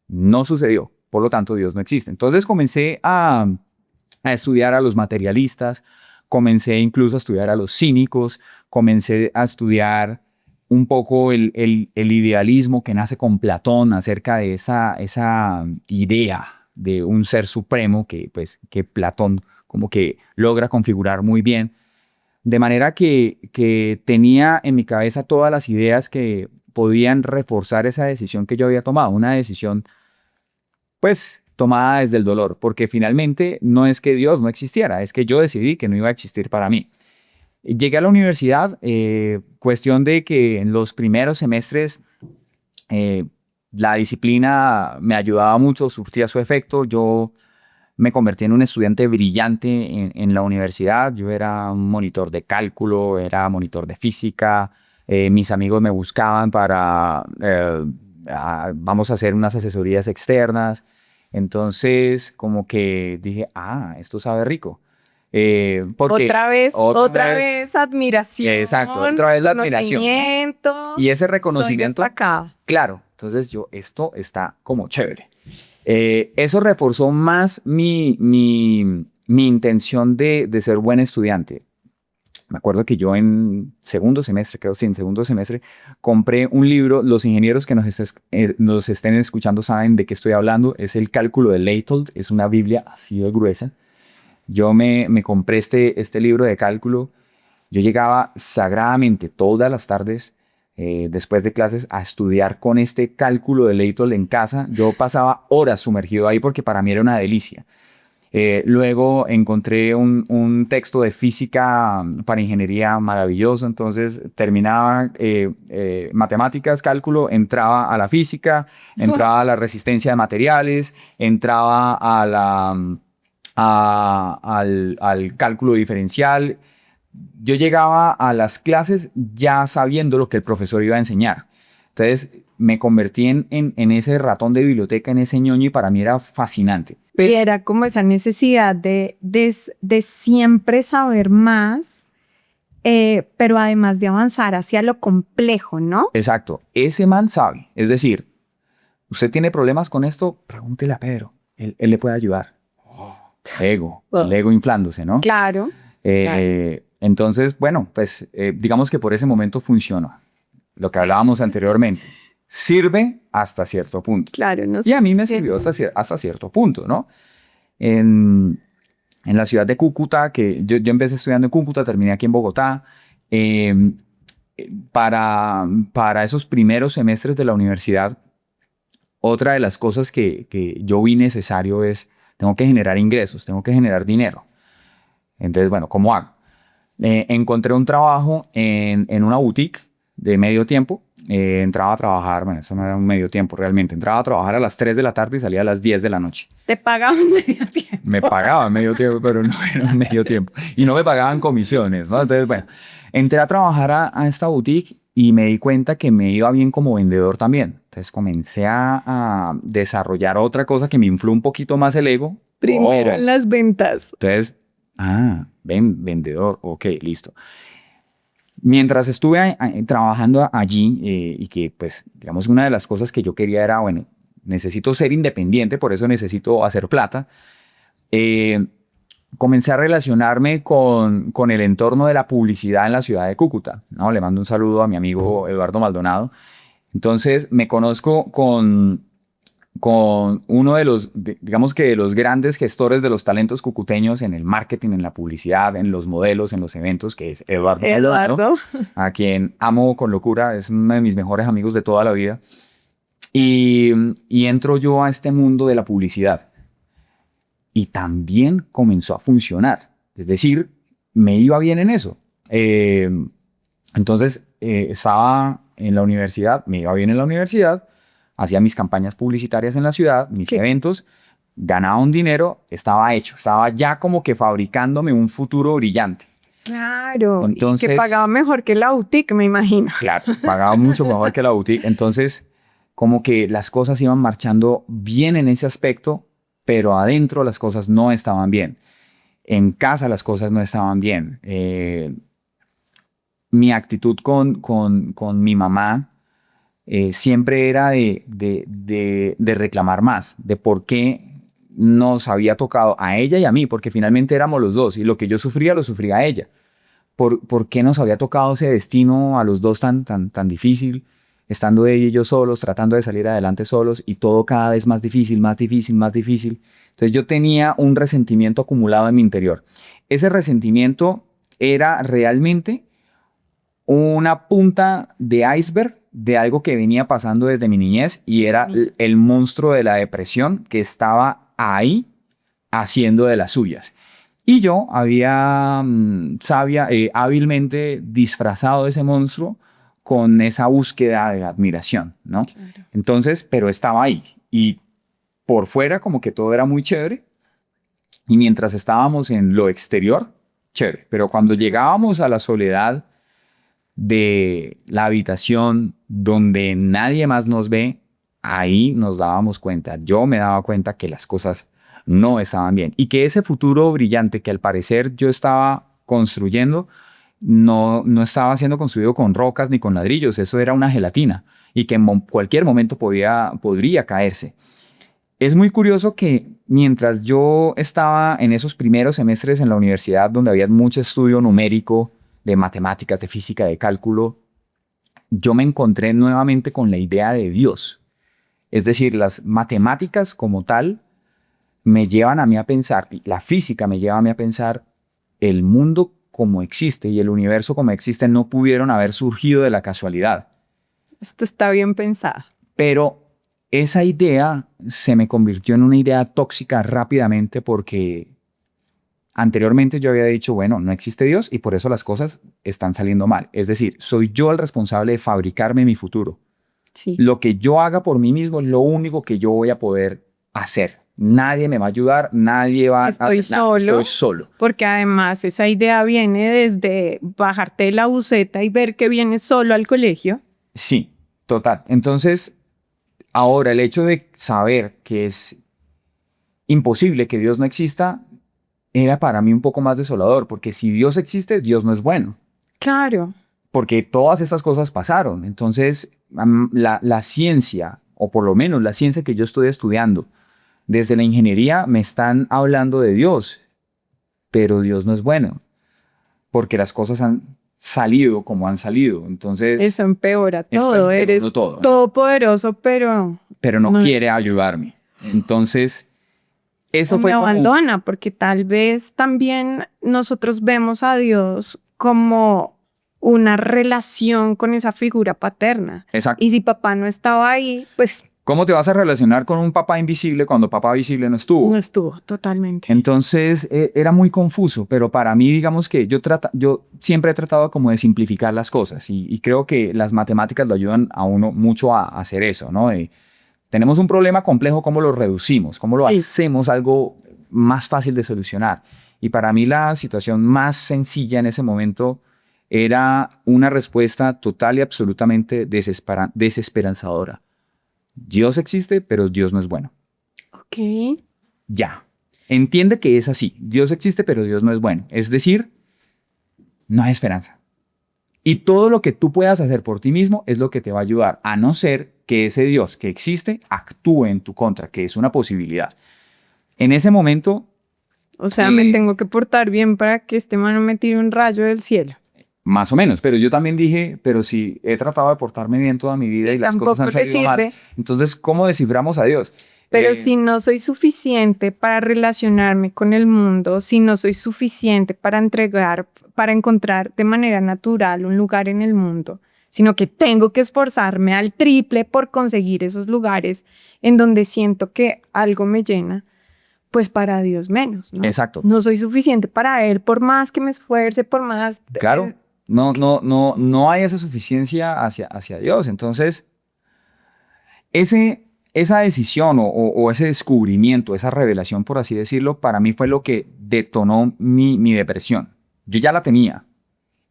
no sucedió. Por lo tanto, Dios no existe. Entonces comencé a estudiar a los materialistas, comencé incluso a estudiar a los cínicos, comencé a estudiar un poco el idealismo que nace con Platón acerca de esa idea de un ser supremo que Platón como que logra configurar muy bien. De manera que tenía en mi cabeza todas las ideas que podían reforzar esa decisión que yo había tomado, una decisión pues tomada desde el dolor, porque finalmente no es que Dios no existiera, es que yo decidí que no iba a existir para mí. Llegué a la universidad, cuestión de que en los primeros semestres eh, la disciplina me ayudaba mucho, surtía su efecto, yo me convertí en un estudiante brillante en la universidad. Yo era un monitor de cálculo, era monitor de física. Mis amigos me buscaban para, vamos a hacer unas asesorías externas. Entonces, como que dije, esto sabe rico. Porque Otra vez admiración. exacto, otra vez la admiración, ¿no? Conocimiento. Y ese Soy reconocimiento, destacada. claro. Entonces esto está como chévere. Eso reforzó más mi intención de ser buen estudiante. Me acuerdo que yo en segundo semestre, creo sí, en segundo semestre, compré un libro. Los ingenieros que nos estén escuchando saben de qué estoy hablando. Es el Cálculo de Leibniz. Es una Biblia así de gruesa. Yo me compré este libro de cálculo. Yo llegaba sagradamente todas las tardes después de clases a estudiar con este cálculo de Leibniz en casa. Yo pasaba horas sumergido ahí porque para mí era una delicia. Luego encontré texto de física para ingeniería maravilloso, entonces terminaba matemáticas, cálculo, entraba a la física, entraba a la resistencia de materiales, entraba al cálculo diferencial. Yo llegaba a las clases ya sabiendo lo que el profesor iba a enseñar. Entonces me convertí en ese ratón de biblioteca, en ese ñoño, y para mí era fascinante. Y era como esa necesidad de siempre saber más, pero además de avanzar hacia lo complejo, ¿no? Exacto, ese man sabe. Es decir, usted tiene problemas con esto, pregúntele a Pedro, él le puede ayudar. El ego inflándose, ¿no? Claro. Claro. Entonces, bueno, pues digamos que por ese momento funcionó. Lo que hablábamos anteriormente. Sirve hasta cierto punto. Claro, no sé Y a mí si me sirvió hasta cierto punto, ¿no? En la ciudad de Cúcuta, que yo empecé estudiando en Cúcuta, terminé aquí en Bogotá. eh, para esos primeros semestres de la universidad, otra de las cosas que yo vi necesario es, tengo que generar ingresos, tengo que generar dinero. Entonces, bueno, ¿cómo hago? Encontré un trabajo en una boutique de medio tiempo. Entraba a trabajar, bueno, eso no era un medio tiempo realmente. Entraba a trabajar a las 3 de la tarde y salía a las 10 de la noche. Te pagaban medio tiempo. Me pagaban medio tiempo, pero no era un medio tiempo. Y no me pagaban comisiones, ¿no? Entonces, bueno, entré a trabajar a esta boutique y me di cuenta que me iba bien como vendedor también. Entonces comencé a desarrollar otra cosa que me infló un poquito más el ego. Primero en las ventas. Entonces, vendedor, ok, listo. Mientras estuve trabajando allí y que pues digamos una de las cosas que yo quería era, bueno, necesito ser independiente, por eso necesito hacer plata, comencé a relacionarme con el entorno de la publicidad en la ciudad de Cúcuta, ¿no? Le mando un saludo a mi amigo Eduardo Maldonado. Entonces me conozco con uno de los, digamos que de los grandes gestores de los talentos cucuteños en el marketing, en la publicidad, en los modelos, en los eventos, que es Eduardo. Eduardo. A quien amo con locura, es uno de mis mejores amigos de toda la vida. Y entro yo a este mundo de la publicidad. Y también comenzó a funcionar. Es decir, me iba bien en eso. Entonces, estaba en la universidad, me iba bien en la universidad, hacía mis campañas publicitarias en la ciudad, mis eventos, ganaba un dinero, estaba hecho, estaba ya como que fabricándome un futuro brillante. Claro, entonces, y que pagaba mejor que la boutique, me imagino. Claro, pagaba mucho mejor que la boutique. Entonces, como que las cosas iban marchando bien en ese aspecto, pero adentro las cosas no estaban bien. En casa las cosas no estaban bien. Mi actitud con mi mamá siempre era de reclamar más, de por qué nos había tocado a ella y a mí, porque finalmente éramos los dos y lo que yo sufría lo sufría ella. ¿Por qué nos había tocado ese destino a los dos tan difícil, estando ella y yo solos, tratando de salir adelante solos y todo cada vez más difícil, más difícil, más difícil? Entonces yo tenía un resentimiento acumulado en mi interior. Ese resentimiento era realmente una punta de iceberg de algo que venía pasando desde mi niñez y era el monstruo de la depresión que estaba ahí haciendo de las suyas. Y yo había hábilmente disfrazado ese monstruo con esa búsqueda de admiración, ¿no? Claro. Entonces, pero estaba ahí y por fuera como que todo era muy chévere y mientras estábamos en lo exterior, chévere. Pero cuando llegábamos a la soledad de la habitación donde nadie más nos ve, ahí nos dábamos cuenta, yo me daba cuenta que las cosas no estaban bien y que ese futuro brillante que al parecer yo estaba construyendo no estaba siendo construido con rocas ni con ladrillos, eso era una gelatina y que en cualquier momento podría caerse. Es muy curioso que mientras yo estaba en esos primeros semestres en la universidad donde había mucho estudio numérico, de matemáticas, de física, de cálculo, yo me encontré nuevamente con la idea de Dios. Es decir, las matemáticas como tal me llevan a mí a pensar, la física me lleva a mí a pensar, el mundo como existe y el universo como existe no pudieron haber surgido de la casualidad. Esto está bien pensado. Pero esa idea se me convirtió en una idea tóxica rápidamente porque anteriormente yo había dicho, bueno, no existe Dios y por eso las cosas están saliendo mal. Es decir, soy yo el responsable de fabricarme mi futuro. Sí. Lo que yo haga por mí mismo es lo único que yo voy a poder hacer. Nadie me va a ayudar, nadie va Estoy solo. Porque además esa idea viene desde bajarte de la buseta y ver que vienes solo al colegio. Sí, total. Entonces, ahora el hecho de saber que es imposible que Dios no exista era para mí un poco más desolador, porque si Dios existe, Dios no es bueno. Claro. Porque todas estas cosas pasaron. Entonces, la ciencia, o por lo menos la ciencia que yo estoy estudiando, desde la ingeniería me están hablando de Dios, pero Dios no es bueno, porque las cosas han salido como han salido. Entonces, eso empeora todo. Eres todopoderoso, pero no quiere ayudarme. Entonces, eso fue me abandona, porque tal vez también nosotros vemos a Dios como una relación con esa figura paterna. Exacto. Y si papá no estaba ahí, pues ¿Cómo te vas a relacionar con un papá invisible cuando papá visible no estuvo? No estuvo, totalmente. Entonces era muy confuso, pero para mí, digamos que yo siempre he tratado como de simplificar las cosas y creo que las matemáticas lo ayudan a uno mucho a hacer eso, ¿no? Tenemos un problema complejo, ¿cómo lo reducimos? ¿Cómo lo Sí. hacemos algo más fácil de solucionar? Y para mí la situación más sencilla en ese momento era una respuesta total y absolutamente desesperanzadora. Dios existe, pero Dios no es bueno. Ok. Ya. Entiende que es así. Dios existe, pero Dios no es bueno. Es decir, no hay esperanza. Y todo lo que tú puedas hacer por ti mismo es lo que te va a ayudar, a no ser que ese Dios que existe actúe en tu contra, que es una posibilidad. En ese momento, O sea, me tengo que portar bien para que este man no me tire un rayo del cielo. más o menos, pero yo también dije, pero si he tratado de portarme bien toda mi vida y las cosas han Tampoco le salido mal, sirve. entonces, ¿cómo desciframos a Dios? Pero si no soy suficiente para relacionarme con el mundo, si no soy suficiente para entregar, para encontrar de manera natural un lugar en el mundo, sino que tengo que esforzarme al triple por conseguir esos lugares en donde siento que algo me llena, pues para Dios menos, ¿no? Exacto. No soy suficiente para Él, por más que me esfuerce, por más... Claro, no hay esa suficiencia hacia Dios. Entonces, esa decisión o ese descubrimiento, esa revelación, por así decirlo, para mí fue lo que detonó mi depresión. Yo ya la tenía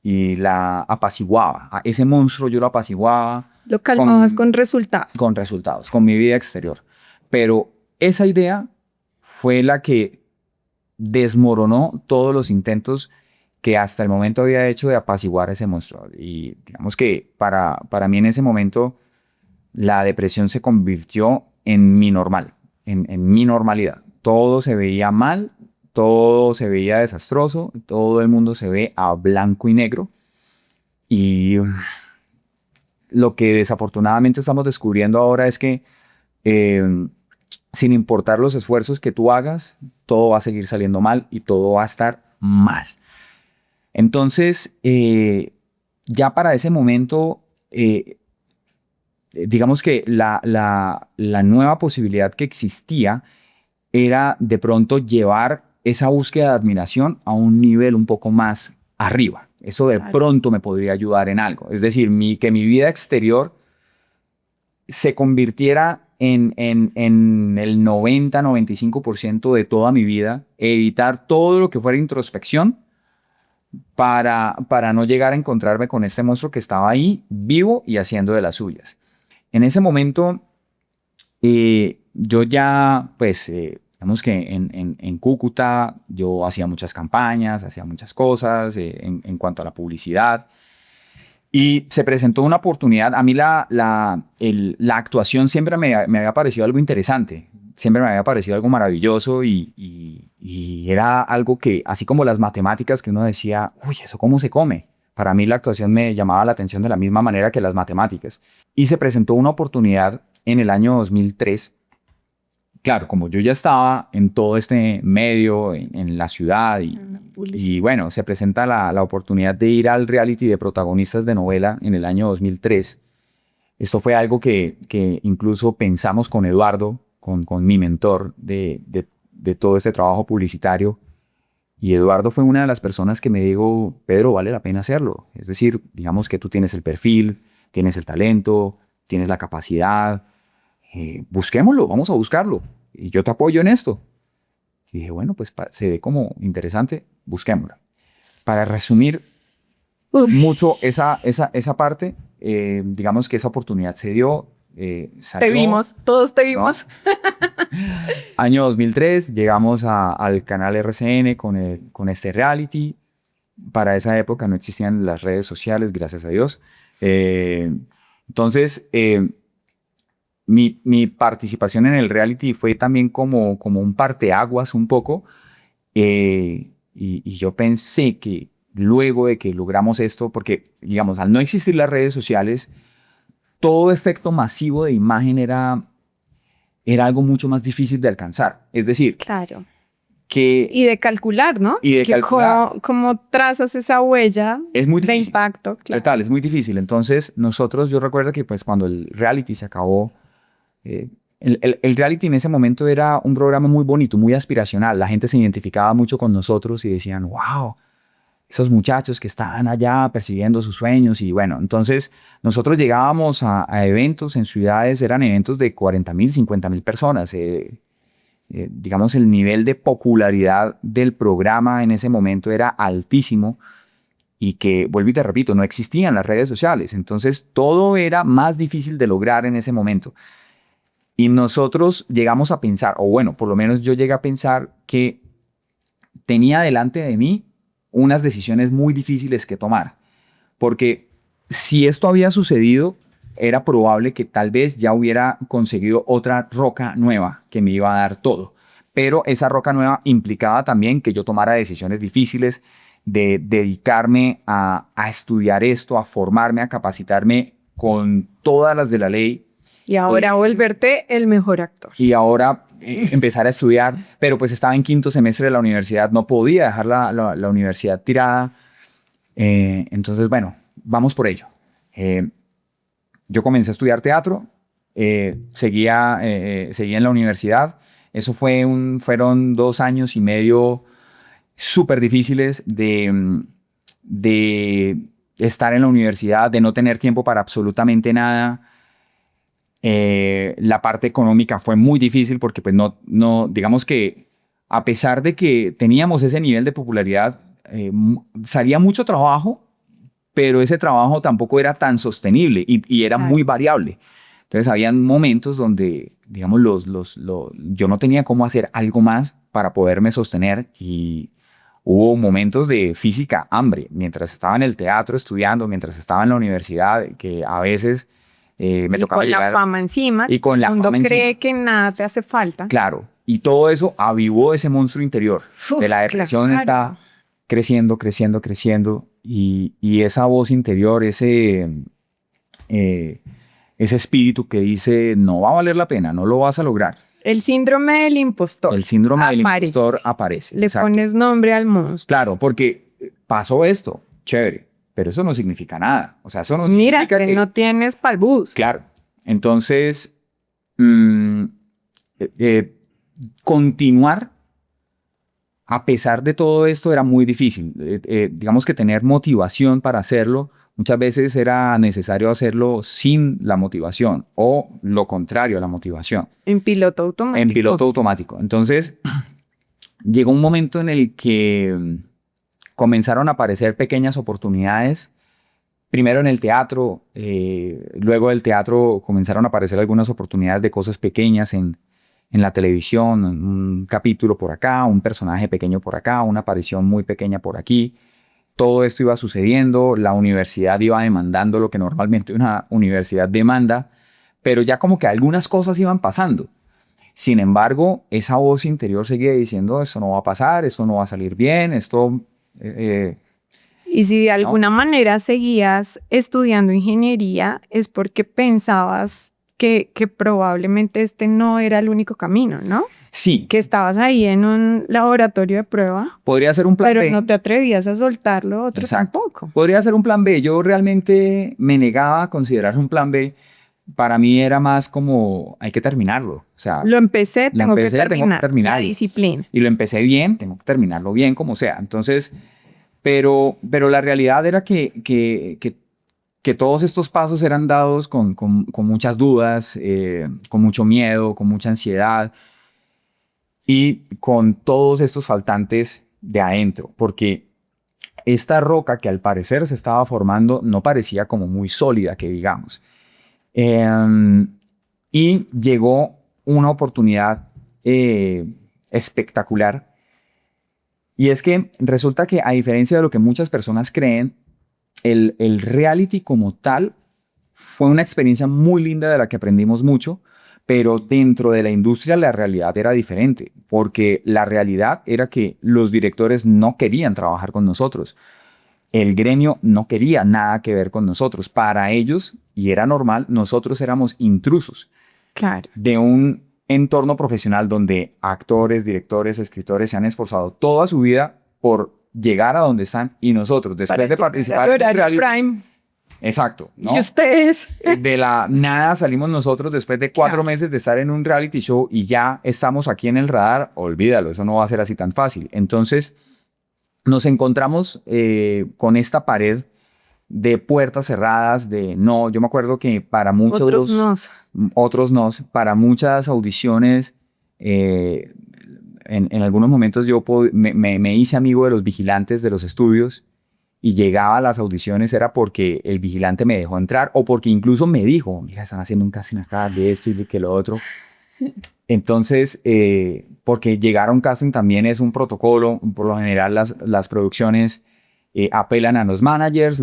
y la apaciguaba. A ese monstruo yo lo apaciguaba. Lo calmabas con resultados. Con resultados, con mi vida exterior. Pero esa idea fue la que desmoronó todos los intentos que hasta el momento había hecho de apaciguar ese monstruo. Y digamos que para mí en ese momento la depresión se convirtió en mi normal, en mi normalidad. Todo se veía mal, todo se veía desastroso, todo el mundo se ve a blanco y negro. Y lo que desafortunadamente estamos descubriendo ahora es que sin importar los esfuerzos que tú hagas, todo va a seguir saliendo mal y todo va a estar mal. Entonces, ya para ese momento, digamos que la nueva posibilidad que existía era de pronto llevar esa búsqueda de admiración a un nivel un poco más arriba. Eso de pronto me podría ayudar en algo. Es decir, que mi vida exterior se convirtiera en el 90-95% de toda mi vida, evitar todo lo que fuera introspección para no llegar a encontrarme con este monstruo que estaba ahí, vivo y haciendo de las suyas. En ese momento, yo ya, pues, digamos que en Cúcuta yo hacía muchas campañas, hacía muchas cosas en cuanto a la publicidad. Y se presentó una oportunidad. A mí la actuación siempre me había parecido algo interesante. Siempre me había parecido algo maravilloso y era algo que, así como las matemáticas que uno decía, uy, ¿eso cómo se come? Para mí la actuación me llamaba la atención de la misma manera que las matemáticas. Y se presentó una oportunidad en el año 2003. Claro, como yo ya estaba en todo este medio, en la ciudad, y bueno, se presenta la oportunidad de ir al reality de protagonistas de novela en el año 2003. Esto fue algo que incluso pensamos con Eduardo, con mi mentor de todo este trabajo publicitario. Y Eduardo fue una de las personas que me dijo, Pedro, vale la pena hacerlo. Es decir, digamos que tú tienes el perfil, tienes el talento, tienes la capacidad. Busquémoslo, vamos a buscarlo. Y yo te apoyo en esto. Y dije, bueno, pues se ve como interesante, busquémoslo. Para resumir mucho esa parte, digamos que esa oportunidad se dio. Salió, te vimos, todos te vimos. ¿no? Año 2003, llegamos al canal RCN con este reality. Para esa época no existían las redes sociales, gracias a Dios. Entonces, mi participación en el reality fue también como un parteaguas un poco. Y yo pensé que luego de que logramos esto, porque, digamos, al no existir las redes sociales, todo efecto masivo de imagen era algo mucho más difícil de alcanzar. Es decir, claro. Y de calcular, ¿no? Y de calcular. ¿Cómo trazas esa huella es muy de difícil. Impacto? Claro. Total, es muy difícil. Entonces, yo recuerdo que pues cuando el reality se acabó, el reality en ese momento era un programa muy bonito, muy aspiracional. La gente se identificaba mucho con nosotros y decían, wow, esos muchachos que están allá persiguiendo sus sueños. Y bueno, entonces nosotros llegábamos a eventos en ciudades, eran eventos de 40,000, 50,000 personas. Digamos, el nivel de popularidad del programa en ese momento era altísimo y que, vuelvo y te repito, no existían las redes sociales. Entonces todo era más difícil de lograr en ese momento. Y nosotros llegamos a pensar, o bueno, por lo menos yo llegué a pensar que tenía delante de mí unas decisiones muy difíciles que tomar. Porque si esto había sucedido, era probable que tal vez ya hubiera conseguido otra roca nueva que me iba a dar todo. Pero esa roca nueva implicaba también que yo tomara decisiones difíciles, de dedicarme a estudiar esto, a formarme, a capacitarme con todas las de la ley. Y ahora volverte el mejor actor. Y ahora empezar a estudiar, pero pues estaba en quinto semestre de la universidad, no podía dejar la universidad tirada. Entonces, bueno, vamos por ello. Yo comencé a estudiar teatro, seguía en la universidad. Eso fueron 2 años y medio súper difíciles de estar en la universidad, de no tener tiempo para absolutamente nada. La parte económica fue muy difícil porque pues no, digamos que a pesar de que teníamos ese nivel de popularidad, salía mucho trabajo, pero ese trabajo tampoco era tan sostenible y era muy variable. Entonces habían momentos donde, digamos, yo no tenía cómo hacer algo más para poderme sostener y hubo momentos de física hambre mientras estaba en el teatro estudiando, mientras estaba en la universidad, que a veces me tocaba llegar. Con la fama encima. Y con la fama encima. Uno cree que nada te hace falta. Claro. Y todo eso avivó ese monstruo interior. De la depresión está creciendo, creciendo, creciendo. Y esa voz interior, ese espíritu que dice, no va a valer la pena, no lo vas a lograr. El síndrome del impostor. El síndrome del impostor aparece. Le pones nombre al monstruo. Claro, porque pasó esto, chévere, pero eso no significa nada. O sea, eso no significa significa que no tienes pa'l bus. Claro. Entonces, continuar a pesar de todo esto era muy difícil. Digamos que tener motivación para hacerlo, muchas veces era necesario hacerlo sin la motivación o lo contrario a la motivación. En piloto automático. En piloto automático. Entonces, llegó un momento en el que comenzaron a aparecer pequeñas oportunidades. Primero en el teatro, luego del teatro comenzaron a aparecer algunas oportunidades de cosas pequeñas en la televisión, un capítulo por acá, un personaje pequeño por acá, una aparición muy pequeña por aquí. Todo esto iba sucediendo, la universidad iba demandando lo que normalmente una universidad demanda, pero ya como que algunas cosas iban pasando. Sin embargo, esa voz interior seguía diciendo, esto no va a pasar, esto no va a salir bien, esto... Y si de alguna manera seguías estudiando ingeniería, es porque pensabas que probablemente este no era el único camino, ¿no? Sí. Que estabas ahí en un laboratorio de prueba. Podría ser un plan B. Pero no te atrevías a soltarlo, otro tampoco. Podría ser un plan B. Yo realmente me negaba a considerar un plan B. Para mí era más como, hay que terminarlo. O sea, lo empecé, tengo que terminar. La disciplina. Y lo empecé bien, tengo que terminarlo bien, como sea. Entonces, pero la realidad era que todos estos pasos eran dados con muchas dudas, con mucho miedo, con mucha ansiedad y con todos estos faltantes de adentro, porque esta roca que al parecer se estaba formando no parecía como muy sólida, que digamos. Y llegó una oportunidad espectacular, y es que resulta que, a diferencia de lo que muchas personas creen, el reality como tal fue una experiencia muy linda de la que aprendimos mucho, pero dentro de la industria la realidad era diferente, porque la realidad era que los directores no querían trabajar con nosotros. El gremio no quería nada que ver con nosotros. Para ellos, y era normal, nosotros éramos intrusos. Claro. De un entorno profesional donde actores, directores, escritores se han esforzado toda su vida por llegar a donde están, y nosotros, después de participar en reality, Prime, Exacto, ¿no? ¿Y ustedes? De la nada salimos nosotros después de 4 Claro. meses de estar en un reality show y ya estamos aquí en el radar. Olvídalo, eso no va a ser así tan fácil. Entonces nos encontramos con esta pared de puertas cerradas, de no. Yo me acuerdo que para Otros no. otros no, para muchas audiciones, en algunos momentos yo me hice amigo de los vigilantes de los estudios y llegaba a las audiciones era porque el vigilante me dejó entrar o porque incluso me dijo, mira, están haciendo un casting acá de esto y de que lo otro. Entonces, porque llegar a un casting también es un protocolo. Por lo general las producciones apelan a los managers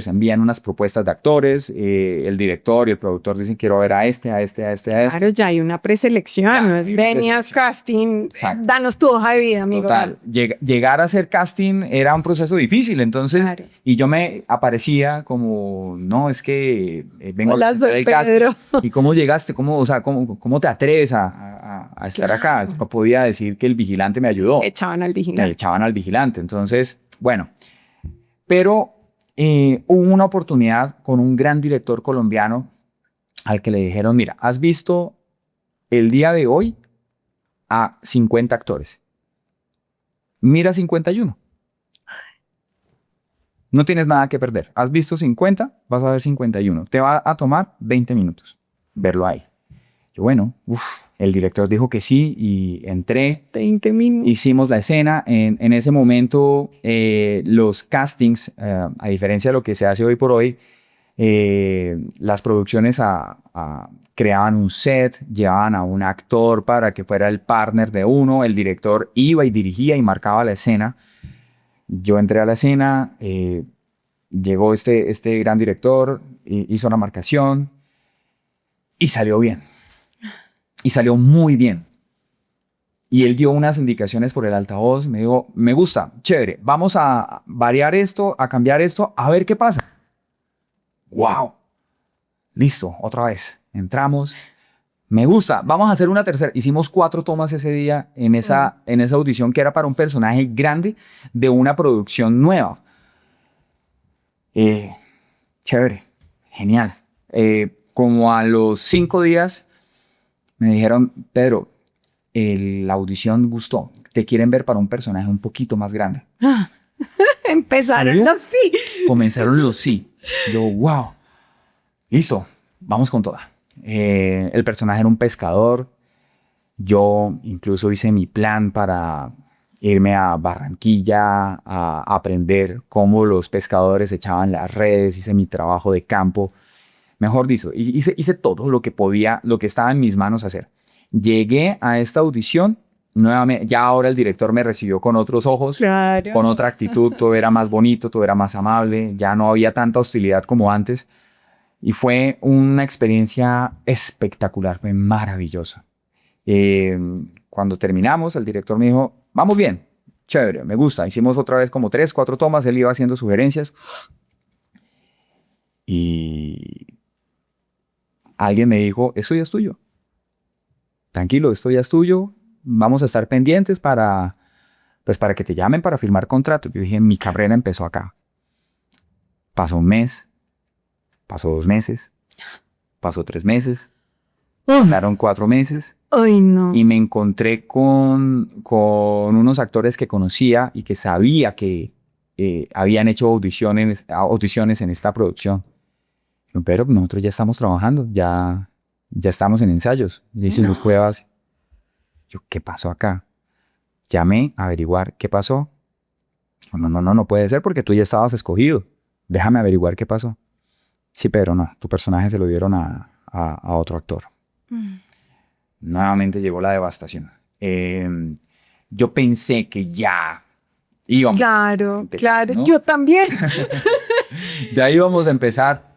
envían unas propuestas de actores, el director y el productor dicen quiero ver a este, a este, a este, a este. Claro, ya hay una preselección, Ya, no es hay una venías preselección. casting, Exacto. danos tu hoja de vida, amigo. Total, llegar a hacer casting era un proceso difícil, entonces, Claro. y yo me aparecía como, no, es que vengo Hola, a presentar soy el casting. Pedro. ¿Y cómo llegaste? ¿Cómo, o sea, cómo te atreves a estar acá? No podía decir que el vigilante me ayudó. Echaban al Me vigilante. echaban al vigilante, entonces, bueno, pero hubo una oportunidad con un gran director colombiano al que le dijeron, mira, has visto el día de hoy a 50 actores. Mira 51. No tienes nada que perder. Has visto 50, vas a ver 51. Te va a tomar 20 minutos verlo ahí. Yo, bueno, el director dijo que sí y entré. 20 minutos. Hicimos la escena. En ese momento, los castings, a diferencia de lo que se hace hoy por hoy, las producciones creaban un set, llevaban a un actor para que fuera el partner de uno, el director iba y dirigía y marcaba la escena. Yo entré a la escena, llegó este gran director, hizo la marcación y salió bien. Y salió muy bien. Y él dio unas indicaciones por el altavoz, me dijo, me gusta, chévere, vamos a variar esto, a cambiar esto, a ver qué pasa. ¡Wow! Listo, otra vez. Entramos. Me gusta. Vamos a hacer una tercera. Hicimos 4 tomas ese día en esa audición que era para un personaje grande de una producción nueva. Chévere. Genial. Como a los 5 días me dijeron, Pedro, la audición gustó. Te quieren ver para un personaje un poquito más grande. Empezaron los sí. Comenzaron los sí. Yo, wow. Listo. Vamos con toda. El personaje era un pescador. Yo incluso hice mi plan para irme a Barranquilla a aprender cómo los pescadores echaban las redes. Hice mi trabajo de campo. Mejor dicho, hice todo lo que podía, lo que estaba en mis manos hacer. Llegué a esta audición. Nuevamente, ya ahora el director me recibió con otros ojos, Claro. con otra actitud. Todo era más bonito, todo era más amable. Ya no había tanta hostilidad como antes. Y fue una experiencia espectacular, fue maravillosa. Cuando terminamos, el director me dijo, vamos bien, chévere, me gusta. Hicimos otra vez como 3, 4 tomas, él iba haciendo sugerencias. Y alguien me dijo, esto ya es tuyo. Tranquilo, esto ya es tuyo. Vamos a estar pendientes para que te llamen para firmar contrato. Yo dije, mi carrera empezó acá. Pasó un mes. Pasó 2 meses, pasó 3 meses, pasaron 4 meses. Ay, no. Y me encontré con unos actores que conocía y que sabía que habían hecho audiciones en esta producción. Pero nosotros ya estamos trabajando, ya estamos en ensayos, ya hicimos pruebas. Yo, ¿qué pasó acá? Llamé a averiguar qué pasó. No puede ser porque tú ya estabas escogido. Déjame averiguar qué pasó. Sí, pero no, tu personaje se lo dieron a otro actor. Nuevamente llegó la devastación. Yo pensé que ya íbamos Claro, a empezar, claro, ¿no? yo también. Ya íbamos a empezar.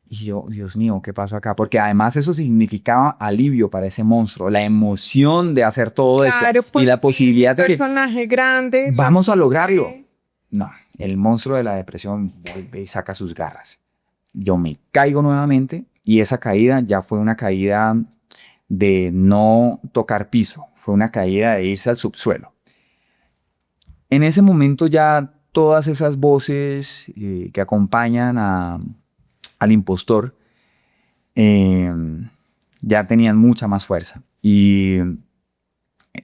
Y yo, Dios mío, ¿qué pasó acá? Porque además eso significaba alivio para ese monstruo, la emoción de hacer todo Claro, eso y la posibilidad de que personaje grande. vamos a lograrlo. No, el monstruo de la depresión vuelve y saca sus garras. Yo me caigo nuevamente y esa caída ya fue una caída de no tocar piso, fue una caída de irse al subsuelo. En ese momento ya todas esas voces que acompañan al impostor, ya tenían mucha más fuerza. Y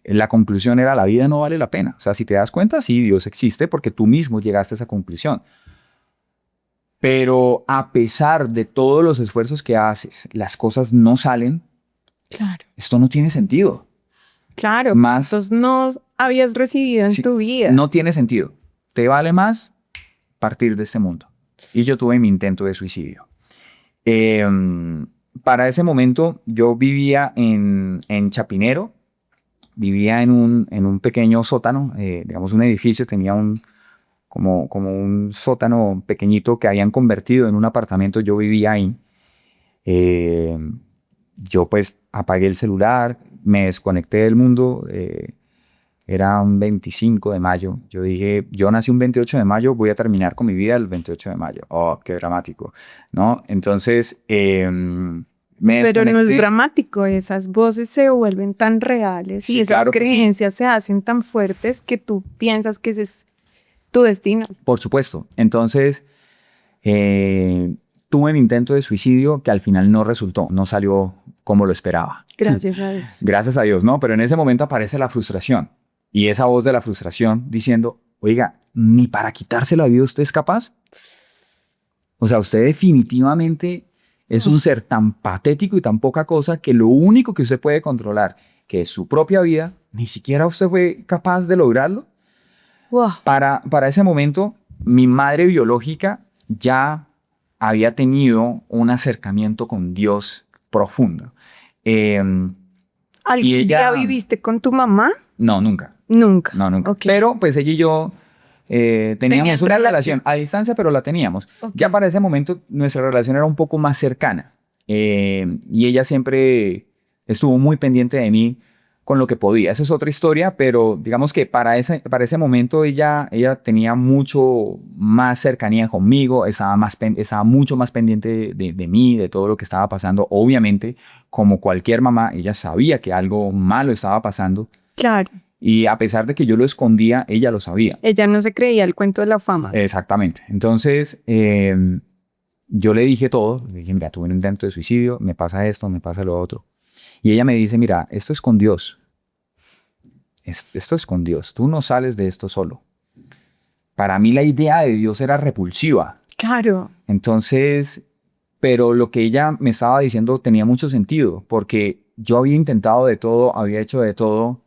la conclusión era: la vida no vale la pena. O sea, si te das cuenta, sí, Dios existe porque tú mismo llegaste a esa conclusión. Pero a pesar de todos los esfuerzos que haces, las cosas no salen. Claro. Esto no tiene sentido. Claro. Más, Entonces no habías recibido en sí, tu vida. no tiene sentido. Te vale más partir de este mundo. Y yo tuve mi intento de suicidio. Para ese momento yo vivía en Chapinero. Vivía en un pequeño sótano, digamos un edificio, tenía como un sótano pequeñito que habían convertido en un apartamento. Yo vivía ahí. Yo pues apagué el celular, me desconecté del mundo. Era un 25 de mayo. Yo dije, yo nací un 28 de mayo, voy a terminar con mi vida el 28 de mayo. Oh, qué dramático, ¿no? Entonces, me Pero no es desconecté. dramático, esas voces se vuelven tan reales Sí, y esas claro que sí. creencias se hacen tan fuertes que tú piensas que ese es tu destino. Por supuesto. Entonces, tuve mi intento de suicidio que al final no resultó, no salió como lo esperaba. Gracias a Dios. Gracias a Dios, ¿no? Pero en ese momento aparece la frustración y esa voz de la frustración diciendo: oiga, ni para quitarse la vida usted es capaz. O sea, usted definitivamente es un ser tan patético y tan poca cosa que lo único que usted puede controlar, que es su propia vida, ni siquiera usted fue capaz de lograrlo. Wow. Para ese momento, mi madre biológica ya había tenido un acercamiento con Dios profundo. ¿Algún y ella, día viviste con tu mamá? No, nunca. Nunca. No, nunca. Okay. Pero pues ella y yo teníamos una relación a distancia, pero la teníamos. Okay. Ya para ese momento nuestra relación era un poco más cercana. Y ella siempre estuvo muy pendiente de mí con lo que podía. Esa es otra historia, pero digamos que para ese momento ella tenía mucho más cercanía conmigo, estaba mucho más pendiente de mí, de todo lo que estaba pasando. Obviamente, como cualquier mamá, ella sabía que algo malo estaba pasando. Claro. Y a pesar de que yo lo escondía, ella lo sabía. Ella no se creía el cuento de la fama. Exactamente. Entonces, yo le dije todo. Le dije: mira, tuve un intento de suicidio, me pasa esto, me pasa lo otro. Y ella me dice: mira, esto es con Dios. Esto es con Dios. Tú no sales de esto solo. Para mí la idea de Dios era repulsiva. Claro. Entonces, pero lo que ella me estaba diciendo tenía mucho sentido, porque yo había intentado de todo, había hecho de todo,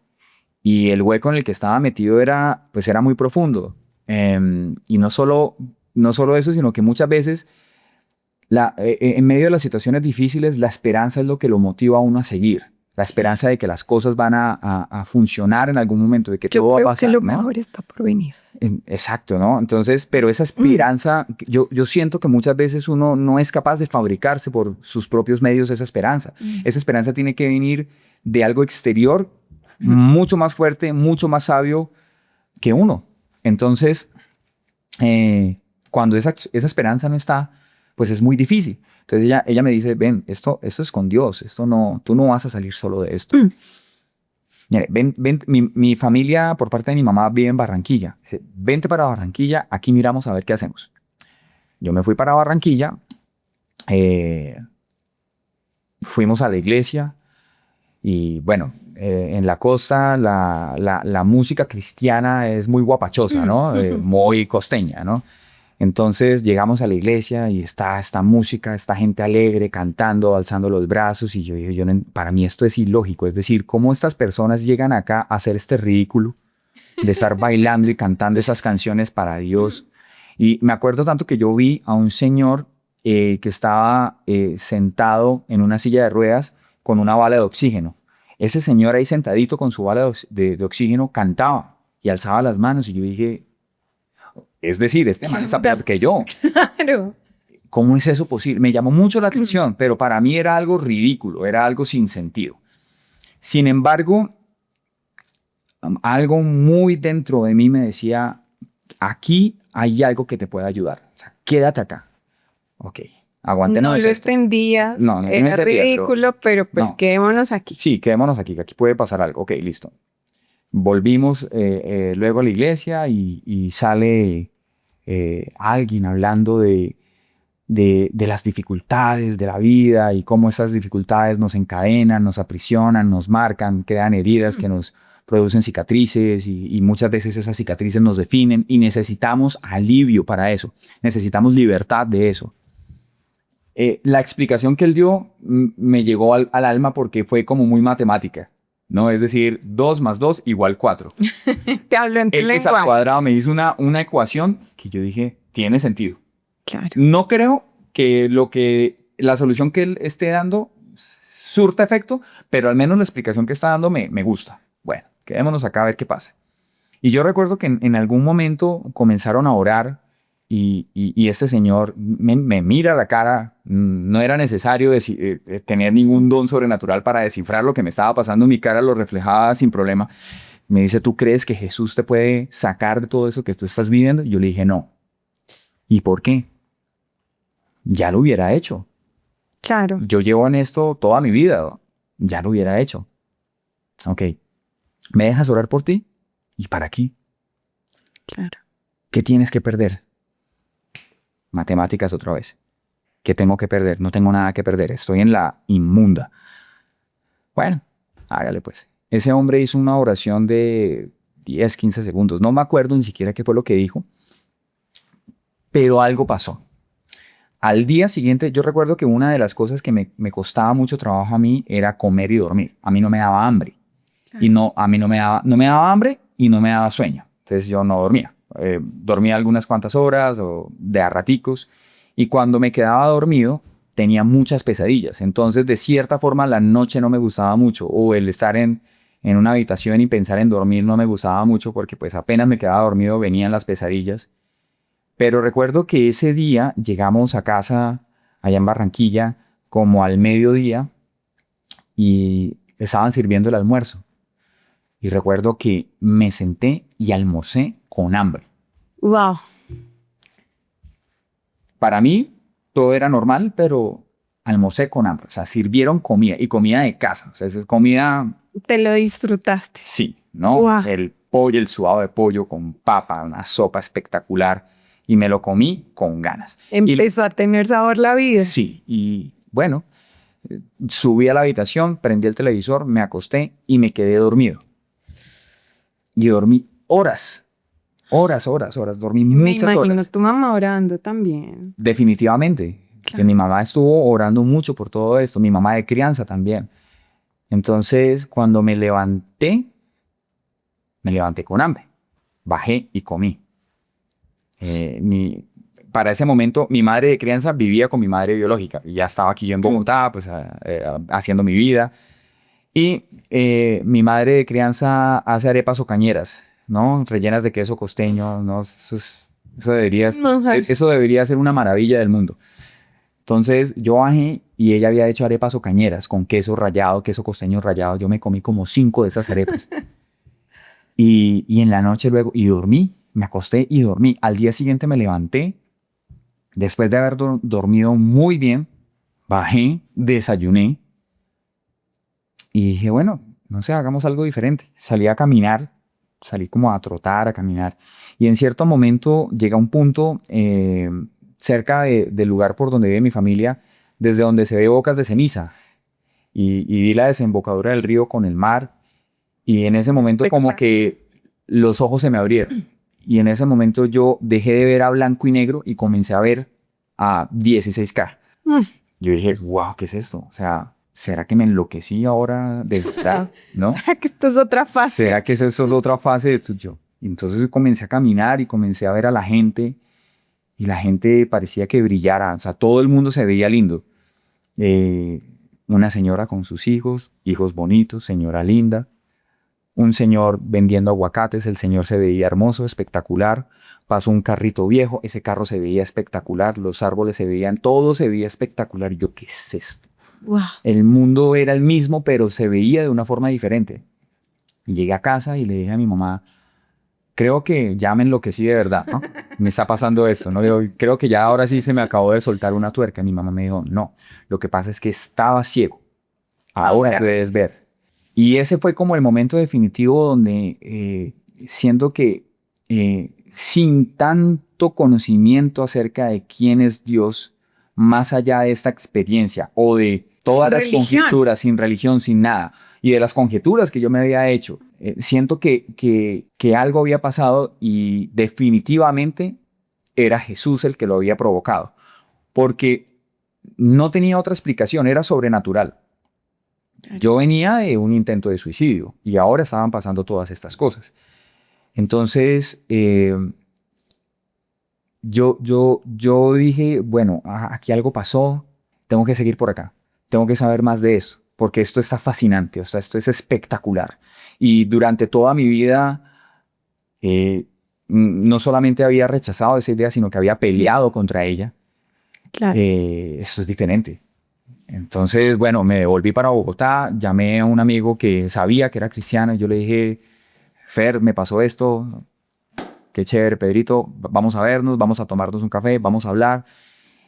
y el hueco en el que estaba metido era muy profundo. Y no solo eso, sino que muchas veces en medio de las situaciones difíciles, la esperanza es lo que lo motiva a uno a seguir. La esperanza de que las cosas van a funcionar en algún momento, de que todo va a pasar. Yo creo que lo ¿no? mejor está por venir. Exacto, ¿no? Entonces, pero esa esperanza, yo siento que muchas veces uno no es capaz de fabricarse por sus propios medios esa esperanza. Esa esperanza tiene que venir de algo exterior, mucho más fuerte, mucho más sabio que uno. Entonces, cuando esa esperanza no está, pues es muy difícil. Entonces ella me dice: ven, esto es con Dios, tú no vas a salir solo de esto. Mire, ven, mi familia por parte de mi mamá vive en Barranquilla. Dice: vente para Barranquilla, aquí miramos a ver qué hacemos. Yo me fui para Barranquilla, fuimos a la iglesia y bueno, en la costa la música cristiana es muy guapachosa, ¿no? Muy costeña, ¿no? Entonces llegamos a la iglesia y está esta música, esta gente alegre, cantando, alzando los brazos. Y yo dije, para mí esto es ilógico. Es decir, ¿cómo estas personas llegan acá a hacer este ridículo de estar bailando y cantando esas canciones para Dios? Y me acuerdo tanto que yo vi a un señor que estaba sentado en una silla de ruedas con una bala de oxígeno. Ese señor ahí sentadito con su bala de oxígeno cantaba y alzaba las manos. Y yo dije... Es decir, este man está peor que yo. Claro. ¿Cómo es eso posible? Me llamó mucho la atención, pero para mí era algo ridículo, era algo sin sentido. Sin embargo, algo muy dentro de mí me decía: aquí hay algo que te puede ayudar. O sea, quédate acá. Ok, aguántenos. No lo entendías, no era ridículo, pero pues no. Quedémonos aquí. Sí, quedémonos aquí, que aquí puede pasar algo. Ok, listo. Volvimos luego a la iglesia y sale alguien hablando de de las dificultades de la vida y cómo esas dificultades nos encadenan, nos aprisionan, nos marcan, crean heridas que nos producen cicatrices y muchas veces esas cicatrices nos definen y necesitamos alivio para eso, necesitamos libertad de eso. La explicación que él dio me llegó al alma porque fue como muy matemática, ¿no? Es decir, 2 más 2 igual 4. Te hablo en tu X al lenguaje. cuadrado me hizo una ecuación que yo dije, tiene sentido. Claro. No creo que la solución que él esté dando surta efecto, pero al menos la explicación que está dando me gusta. Bueno, quedémonos acá a ver qué pasa. Y yo recuerdo que en algún momento comenzaron a orar y este señor me mira a la cara. No era necesario tener ningún don sobrenatural para descifrar lo que me estaba pasando. Mi cara lo reflejaba sin problema. Me dice, ¿tú crees que Jesús te puede sacar de todo eso que tú estás viviendo? Y yo le dije, no. ¿Y por qué? Ya lo hubiera hecho. Claro. Yo llevo en esto toda mi vida. Ya lo hubiera hecho. Ok. ¿Me dejas orar por ti? ¿Y para qué? Claro. ¿Qué tienes que perder? Matemáticas otra vez. ¿Qué tengo que perder? No tengo nada que perder. Estoy en la inmunda. Bueno, hágale pues. Ese hombre hizo una oración de 10, 15 segundos. No me acuerdo ni siquiera qué fue lo que dijo. Pero algo pasó. Al día siguiente, yo recuerdo que una de las cosas que me costaba mucho trabajo a mí era comer y dormir. A mí no me daba hambre. Claro. Y a mí no me daba hambre y no me daba sueño. Entonces yo no dormía. Dormía algunas cuantas horas o de a raticos. Y cuando me quedaba dormido, tenía muchas pesadillas. Entonces, de cierta forma, la noche no me gustaba mucho. O el estar en una habitación y pensar en dormir no me gustaba mucho porque pues apenas me quedaba dormido venían las pesadillas. Pero recuerdo que ese día llegamos a casa allá en Barranquilla como al mediodía y estaban sirviendo el almuerzo. Y recuerdo que me senté y almorcé con hambre. Wow. Para mí todo era normal, pero almorcé con hambre. O sea, sirvieron comida y comida de casa. O sea, es comida... ¿Te lo disfrutaste? Sí, ¿no? Wow. El pollo, el sudado de pollo con papa, una sopa espectacular. Y me lo comí con ganas. Empezó a tener sabor la vida. Sí, y bueno, subí a la habitación, prendí el televisor, me acosté y me quedé dormido. Y dormí horas, dormí muchas horas. Me imagino tu mamá orando también. Definitivamente, claro. Que mi mamá estuvo orando mucho por todo esto, mi mamá de crianza también. Entonces, cuando me levanté con hambre, bajé y comí. Para ese momento, mi madre de crianza vivía con mi madre biológica. Ya estaba aquí yo en Bogotá, pues haciendo mi vida. Y mi madre de crianza hace arepas o cañeras, ¿no? Rellenas de queso costeño, ¿no? Eso debería ser una maravilla del mundo. Entonces, yo bajé y ella había hecho arepas o cañeras con queso rallado, queso costeño rallado. Yo me comí como 5 de esas arepas. y en la noche luego, y dormí. Me acosté y dormí. Al día siguiente me levanté. Después de haber dormido muy bien, bajé, desayuné. Y dije, bueno, no sé, hagamos algo diferente. Salí a caminar, salí como a trotar, a caminar. Y en cierto momento llega un punto cerca del lugar por donde vive mi familia, desde donde se ve Bocas de Ceniza. Y vi la desembocadura del río con el mar. Y en ese momento como que los ojos se me abrieron. Y en ese momento yo dejé de ver a blanco y negro y comencé a ver a 16K. Yo dije, wow, ¿qué es esto? O sea, ¿será que me enloquecí ahora de verdad? ¿No? ¿Será que esto es otra fase? ¿Será que eso es solo otra fase de tu yo? Y entonces comencé a caminar y comencé a ver a la gente. Y la gente parecía que brillara. O sea, todo el mundo se veía lindo. Una señora con sus hijos bonitos, señora linda. Un señor vendiendo aguacates, el señor se veía hermoso, espectacular. Pasó un carrito viejo, ese carro se veía espectacular, los árboles se veían, todo se veía espectacular. Y yo, ¿qué es esto? Wow. El mundo era el mismo, pero se veía de una forma diferente. Y llegué a casa y le dije a mi mamá, creo que ya me enloquecí de verdad, ¿no? Me está pasando esto, ¿no? Yo creo que ya ahora sí se me acabó de soltar una tuerca. Mi mamá me dijo, no, lo que pasa es que estaba ciego. Ahora puedes ver. Y ese fue como el momento definitivo donde siento que sin tanto conocimiento acerca de quién es Dios, más allá de esta experiencia o de todas las conjeturas, sin religión, sin nada, y de las conjeturas que yo me había hecho, siento que algo había pasado y definitivamente era Jesús el que lo había provocado, porque no tenía otra explicación, era sobrenatural. Yo venía de un intento de suicidio y ahora estaban pasando todas estas cosas. Entonces, yo dije, bueno, aquí algo pasó, tengo que seguir por acá, tengo que saber más de eso, porque esto está fascinante, o sea, esto es espectacular. Y durante toda mi vida, no solamente había rechazado esa idea, sino que había peleado contra ella. Claro. Esto es diferente. Entonces, bueno, me devolví para Bogotá, llamé a un amigo que sabía que era cristiano y yo le dije, Fer, me pasó esto, qué chévere, Pedrito, vamos a vernos, vamos a tomarnos un café, vamos a hablar.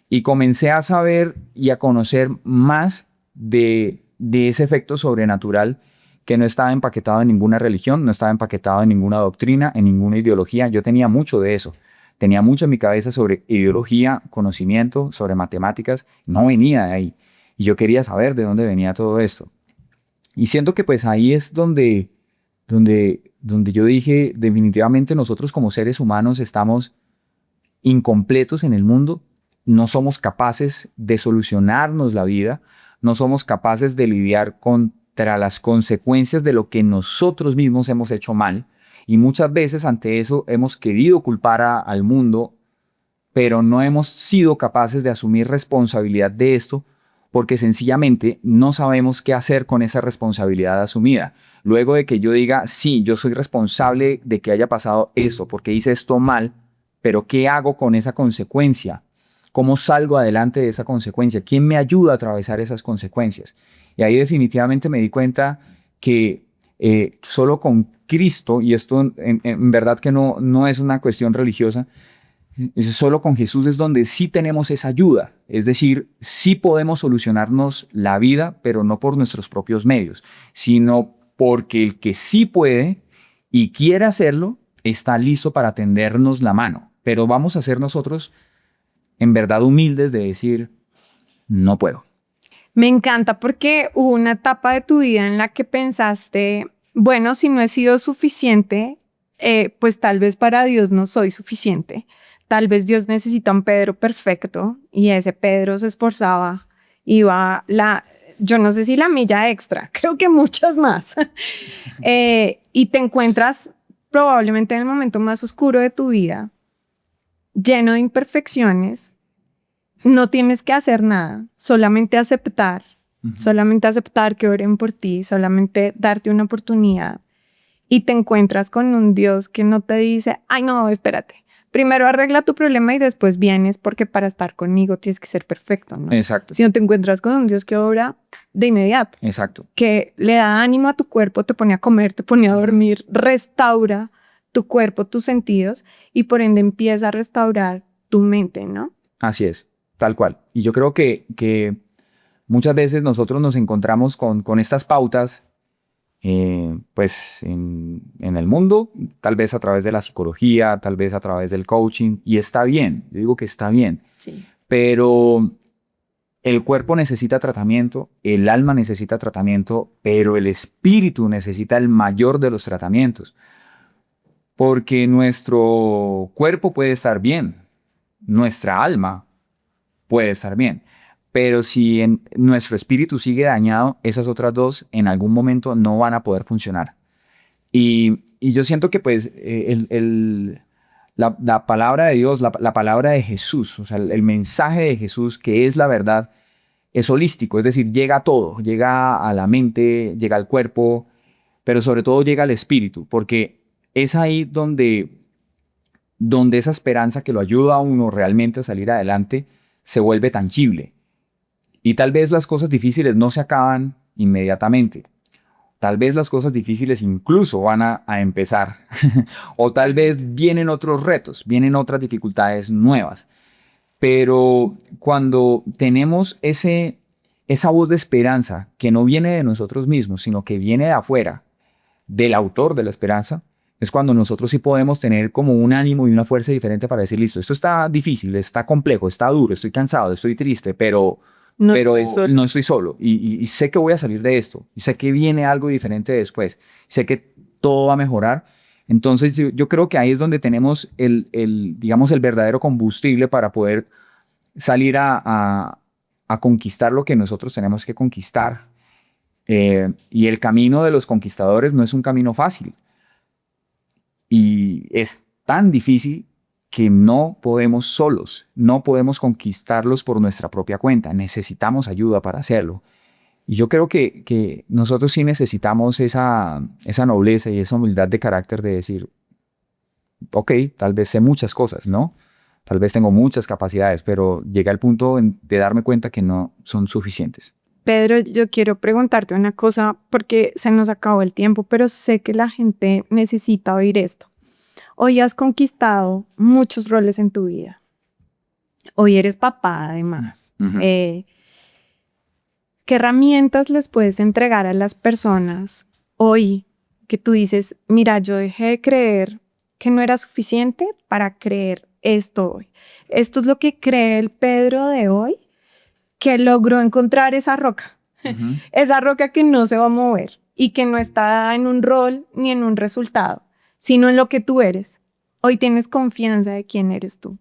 Y comencé a saber y a conocer más de ese efecto sobrenatural que no estaba empaquetado en ninguna religión, no estaba empaquetado en ninguna doctrina, en ninguna ideología. Yo tenía mucho de eso. Tenía mucho en mi cabeza sobre ideología, conocimiento, sobre matemáticas. No venía de ahí. Y yo quería saber de dónde venía todo esto. Y siento que pues ahí es donde yo dije, definitivamente nosotros como seres humanos estamos incompletos en el mundo, no somos capaces de solucionarnos la vida, no somos capaces de lidiar contra las consecuencias de lo que nosotros mismos hemos hecho mal. Y muchas veces ante eso hemos querido culpar al mundo, pero no hemos sido capaces de asumir responsabilidad de esto porque sencillamente no sabemos qué hacer con esa responsabilidad asumida. Luego de que yo diga, sí, yo soy responsable de que haya pasado eso, porque hice esto mal, pero ¿qué hago con esa consecuencia? ¿Cómo salgo adelante de esa consecuencia? ¿Quién me ayuda a atravesar esas consecuencias? Y ahí definitivamente me di cuenta que solo con Cristo, y esto en verdad que no es una cuestión religiosa, solo con Jesús es donde sí tenemos esa ayuda. Es decir, sí podemos solucionarnos la vida, pero no por nuestros propios medios, sino porque el que sí puede y quiere hacerlo, está listo para tendernos la mano. Pero vamos a ser nosotros en verdad humildes de decir, no puedo. Me encanta porque hubo una etapa de tu vida en la que pensaste, bueno, si no he sido suficiente, pues tal vez para Dios no soy suficiente. Tal vez Dios necesita un Pedro perfecto y ese Pedro se esforzaba, iba yo no sé si la milla extra, creo que muchas más. Y te encuentras probablemente en el momento más oscuro de tu vida, lleno de imperfecciones. No tienes que hacer nada, solamente aceptar, solamente aceptar que oren por ti, solamente darte una oportunidad. Y te encuentras con un Dios que no te dice, ay no, espérate, primero arregla tu problema y después vienes porque para estar conmigo tienes que ser perfecto, ¿no? Exacto. Sino te encuentras con un Dios que obra de inmediato. Exacto. Que le da ánimo a tu cuerpo, te pone a comer, te pone a dormir, restaura tu cuerpo, tus sentidos y por ende empieza a restaurar tu mente, ¿no? Así es, tal cual. Y yo creo que muchas veces nosotros nos encontramos con estas pautas pues en el mundo, tal vez a través de la psicología, tal vez a través del coaching, y está bien, yo digo que está bien, Sí. Pero el cuerpo necesita tratamiento, el alma necesita tratamiento, pero el espíritu necesita el mayor de los tratamientos, porque nuestro cuerpo puede estar bien, nuestra alma puede estar bien. Pero si nuestro espíritu sigue dañado, esas otras dos en algún momento no van a poder funcionar. Y yo siento que pues la palabra de Dios, la palabra de Jesús, o sea, el mensaje de Jesús, que es la verdad, es holístico, es decir, llega a todo, llega a la mente, llega al cuerpo, pero sobre todo llega al espíritu, porque es ahí donde esa esperanza que lo ayuda a uno realmente a salir adelante se vuelve tangible. Y tal vez las cosas difíciles no se acaban inmediatamente. Tal vez las cosas difíciles incluso van a empezar. O tal vez vienen otros retos, vienen otras dificultades nuevas. Pero cuando tenemos esa voz de esperanza que no viene de nosotros mismos, sino que viene de afuera, del autor de la esperanza, es cuando nosotros sí podemos tener como un ánimo y una fuerza diferente para decir, listo, esto está difícil, está complejo, está duro, estoy cansado, estoy triste, pero no estoy solo y sé que voy a salir de esto, y sé que viene algo diferente después, sé que todo va a mejorar. Entonces yo creo que ahí es donde tenemos digamos, el verdadero combustible para poder salir a conquistar lo que nosotros tenemos que conquistar. Y el camino de los conquistadores no es un camino fácil. Y es tan difícil que no podemos solos, no podemos conquistarlos por nuestra propia cuenta. Necesitamos ayuda para hacerlo. Y yo creo que nosotros sí necesitamos esa nobleza y esa humildad de carácter de decir, ok, tal vez sé muchas cosas, ¿no? Tal vez tengo muchas capacidades, pero llegué al punto de darme cuenta que no son suficientes. Pedro, yo quiero preguntarte una cosa porque se nos acabó el tiempo, pero sé que la gente necesita oír esto. Hoy has conquistado muchos roles en tu vida. Hoy eres papá, además. Uh-huh. ¿Qué herramientas les puedes entregar a las personas hoy que tú dices, mira, yo dejé de creer que no era suficiente para creer esto hoy? Esto es lo que cree el Pedro de hoy, que logró encontrar esa roca, Uh-huh. esa roca que no se va a mover y que no está en un rol ni en un resultado, sino en lo que tú eres. Hoy tienes confianza de quién eres tú.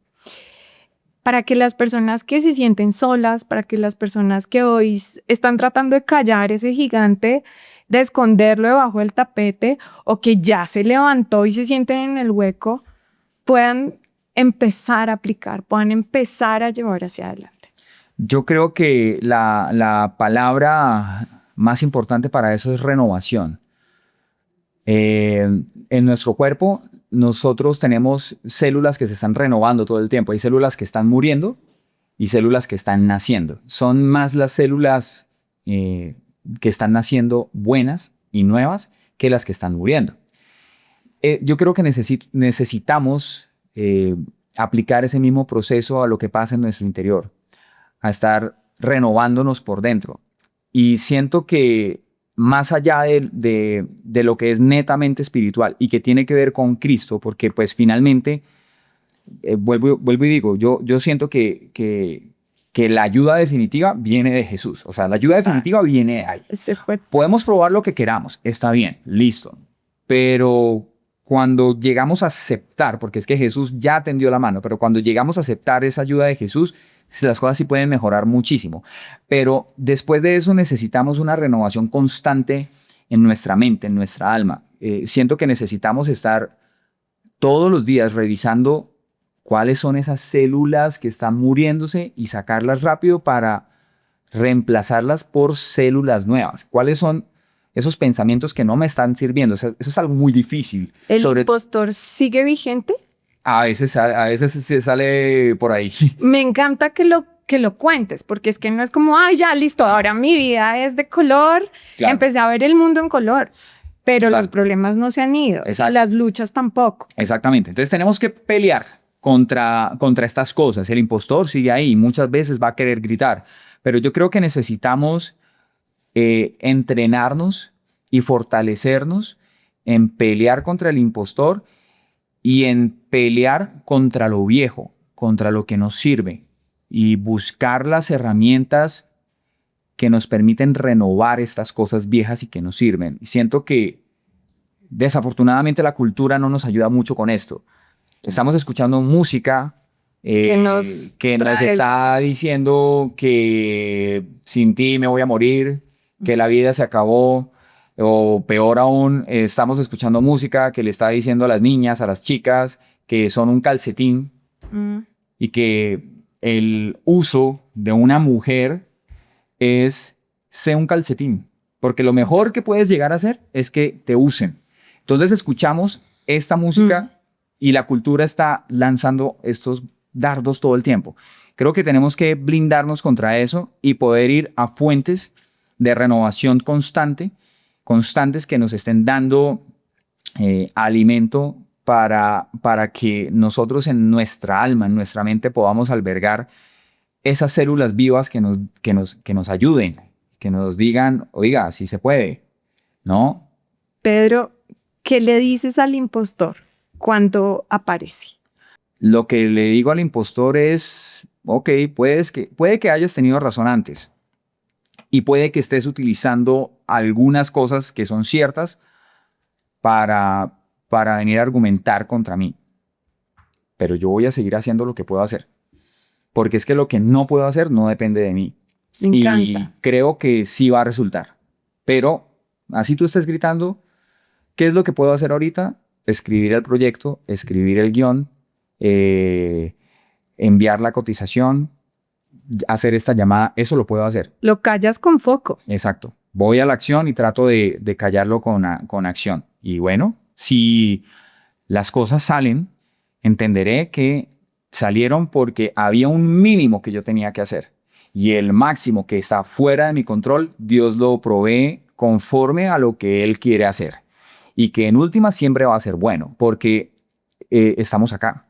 Para que las personas que se sienten solas, para que las personas que hoy están tratando de callar ese gigante, de esconderlo debajo del tapete o que ya se levantó y se sienten en el hueco, puedan empezar a aplicar, puedan empezar a llevar hacia adelante. Yo creo que la palabra más importante para eso es renovación. En nuestro cuerpo nosotros tenemos células que se están renovando todo el tiempo. Hay células que están muriendo y células que están naciendo. Son más las células que están naciendo buenas y nuevas que las que están muriendo. Yo creo que necesitamos aplicar ese mismo proceso a lo que pasa en nuestro interior, a estar renovándonos por dentro. Y siento que más allá de lo que es netamente espiritual y que tiene que ver con Cristo, porque pues finalmente, vuelvo y digo, yo siento que la ayuda definitiva viene de Jesús. O sea, la ayuda definitiva viene de ahí. Podemos probar lo que queramos, está bien, listo. Pero cuando llegamos a aceptar, porque es que Jesús ya tendió la mano, pero cuando llegamos a aceptar esa ayuda de Jesús, las cosas sí pueden mejorar muchísimo. Pero después de eso necesitamos una renovación constante en nuestra mente, en nuestra alma. Siento que necesitamos estar todos los días revisando cuáles son esas células que están muriéndose y sacarlas rápido para reemplazarlas por células nuevas. ¿Cuáles son esos pensamientos que no me están sirviendo? O sea, eso es algo muy difícil. ¿El impostor sigue vigente? A veces se sale por ahí. Me encanta que lo cuentes, porque es que no es como, ay, ya, listo, ahora mi vida es de color, claro. Empecé a ver el mundo en color, pero claro, los problemas no se han ido, las luchas tampoco. Exactamente, entonces tenemos que pelear contra estas cosas. El impostor sigue ahí, muchas veces va a querer gritar, pero yo creo que necesitamos entrenarnos y fortalecernos en pelear contra el impostor y en pelear contra lo viejo, contra lo que nos sirve y buscar las herramientas que nos permiten renovar estas cosas viejas y que nos sirven. Y siento que desafortunadamente la cultura no nos ayuda mucho con esto. Estamos escuchando música que nos está diciendo que sin ti me voy a morir, que la vida se acabó. O peor aún, estamos escuchando música que le está diciendo a las niñas, a las chicas, que son un calcetín y que el uso de una mujer es ser un calcetín. Porque lo mejor que puedes llegar a hacer es que te usen. Entonces escuchamos esta música y la cultura está lanzando estos dardos todo el tiempo. Creo que tenemos que blindarnos contra eso y poder ir a fuentes de renovación constantes que nos estén dando alimento para que nosotros en nuestra alma, en nuestra mente podamos albergar esas células vivas que nos ayuden, que nos digan, oiga, sí se puede, ¿no? Pedro, ¿Qué le dices al impostor cuando aparece? Lo que le digo al impostor es, ok, puede que hayas tenido razón antes y puede que estés utilizando algunas cosas que son ciertas para venir a argumentar contra mí. Pero yo voy a seguir haciendo lo que puedo hacer. Porque es que lo que no puedo hacer no depende de mí. Me encanta. Y creo que sí va a resultar. Pero así tú estés gritando, ¿qué es lo que puedo hacer ahorita? Escribir el proyecto, escribir el guión, enviar la cotización, hacer esta llamada. Eso lo puedo hacer. Lo callas con foco. Exacto. Voy a la acción y trato de callarlo con acción. Y bueno, si las cosas salen, entenderé que salieron porque había un mínimo que yo tenía que hacer. Y el máximo que está fuera de mi control, Dios lo provee conforme a lo que Él quiere hacer. Y que en última siempre va a ser bueno, porque estamos acá,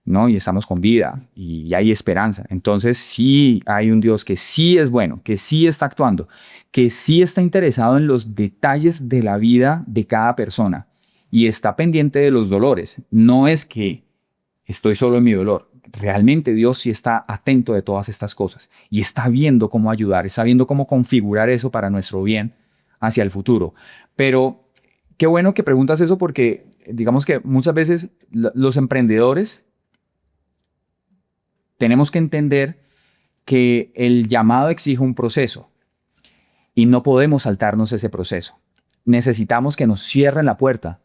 ¿no? Y estamos con vida y hay esperanza. Entonces sí hay un Dios que sí es bueno, que sí está actuando, que sí está interesado en los detalles de la vida de cada persona y está pendiente de los dolores. No es que estoy solo en mi dolor. Realmente Dios sí está atento de todas estas cosas y está viendo cómo ayudar, está viendo cómo configurar eso para nuestro bien hacia el futuro. Pero qué bueno que preguntas eso porque digamos que muchas veces los emprendedores tenemos que entender que el llamado exige un proceso y no podemos saltarnos ese proceso. Necesitamos que nos cierren la puerta,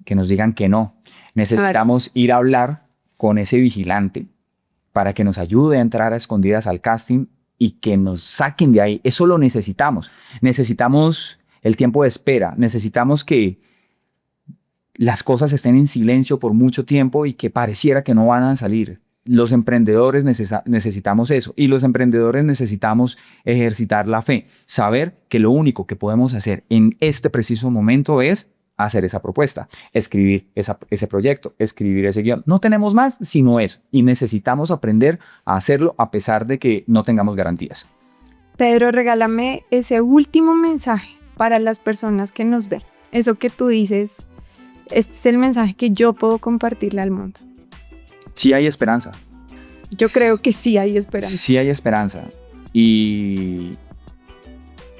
que nos digan que no. Necesitamos ir a hablar con ese vigilante para que nos ayude a entrar a escondidas al casting y que nos saquen de ahí. Eso lo necesitamos. Necesitamos el tiempo de espera. Necesitamos que las cosas estén en silencio por mucho tiempo y que pareciera que no van a salir. Los emprendedores necesitamos eso y los emprendedores necesitamos ejercitar la fe, saber que lo único que podemos hacer en este preciso momento es hacer esa propuesta, escribir ese proyecto, escribir ese guión. No tenemos más sino eso y necesitamos aprender a hacerlo a pesar de que no tengamos garantías. Pedro, regálame ese último mensaje para las personas que nos ven. Eso que tú dices, este es el mensaje que yo puedo compartirle al mundo. Sí hay esperanza. Yo creo que sí hay esperanza. Sí hay esperanza. Y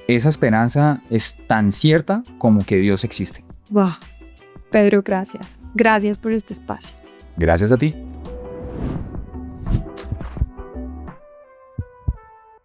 esa esperanza es tan cierta como que Dios existe. Wow. Pedro, gracias. Gracias por este espacio. Gracias a ti.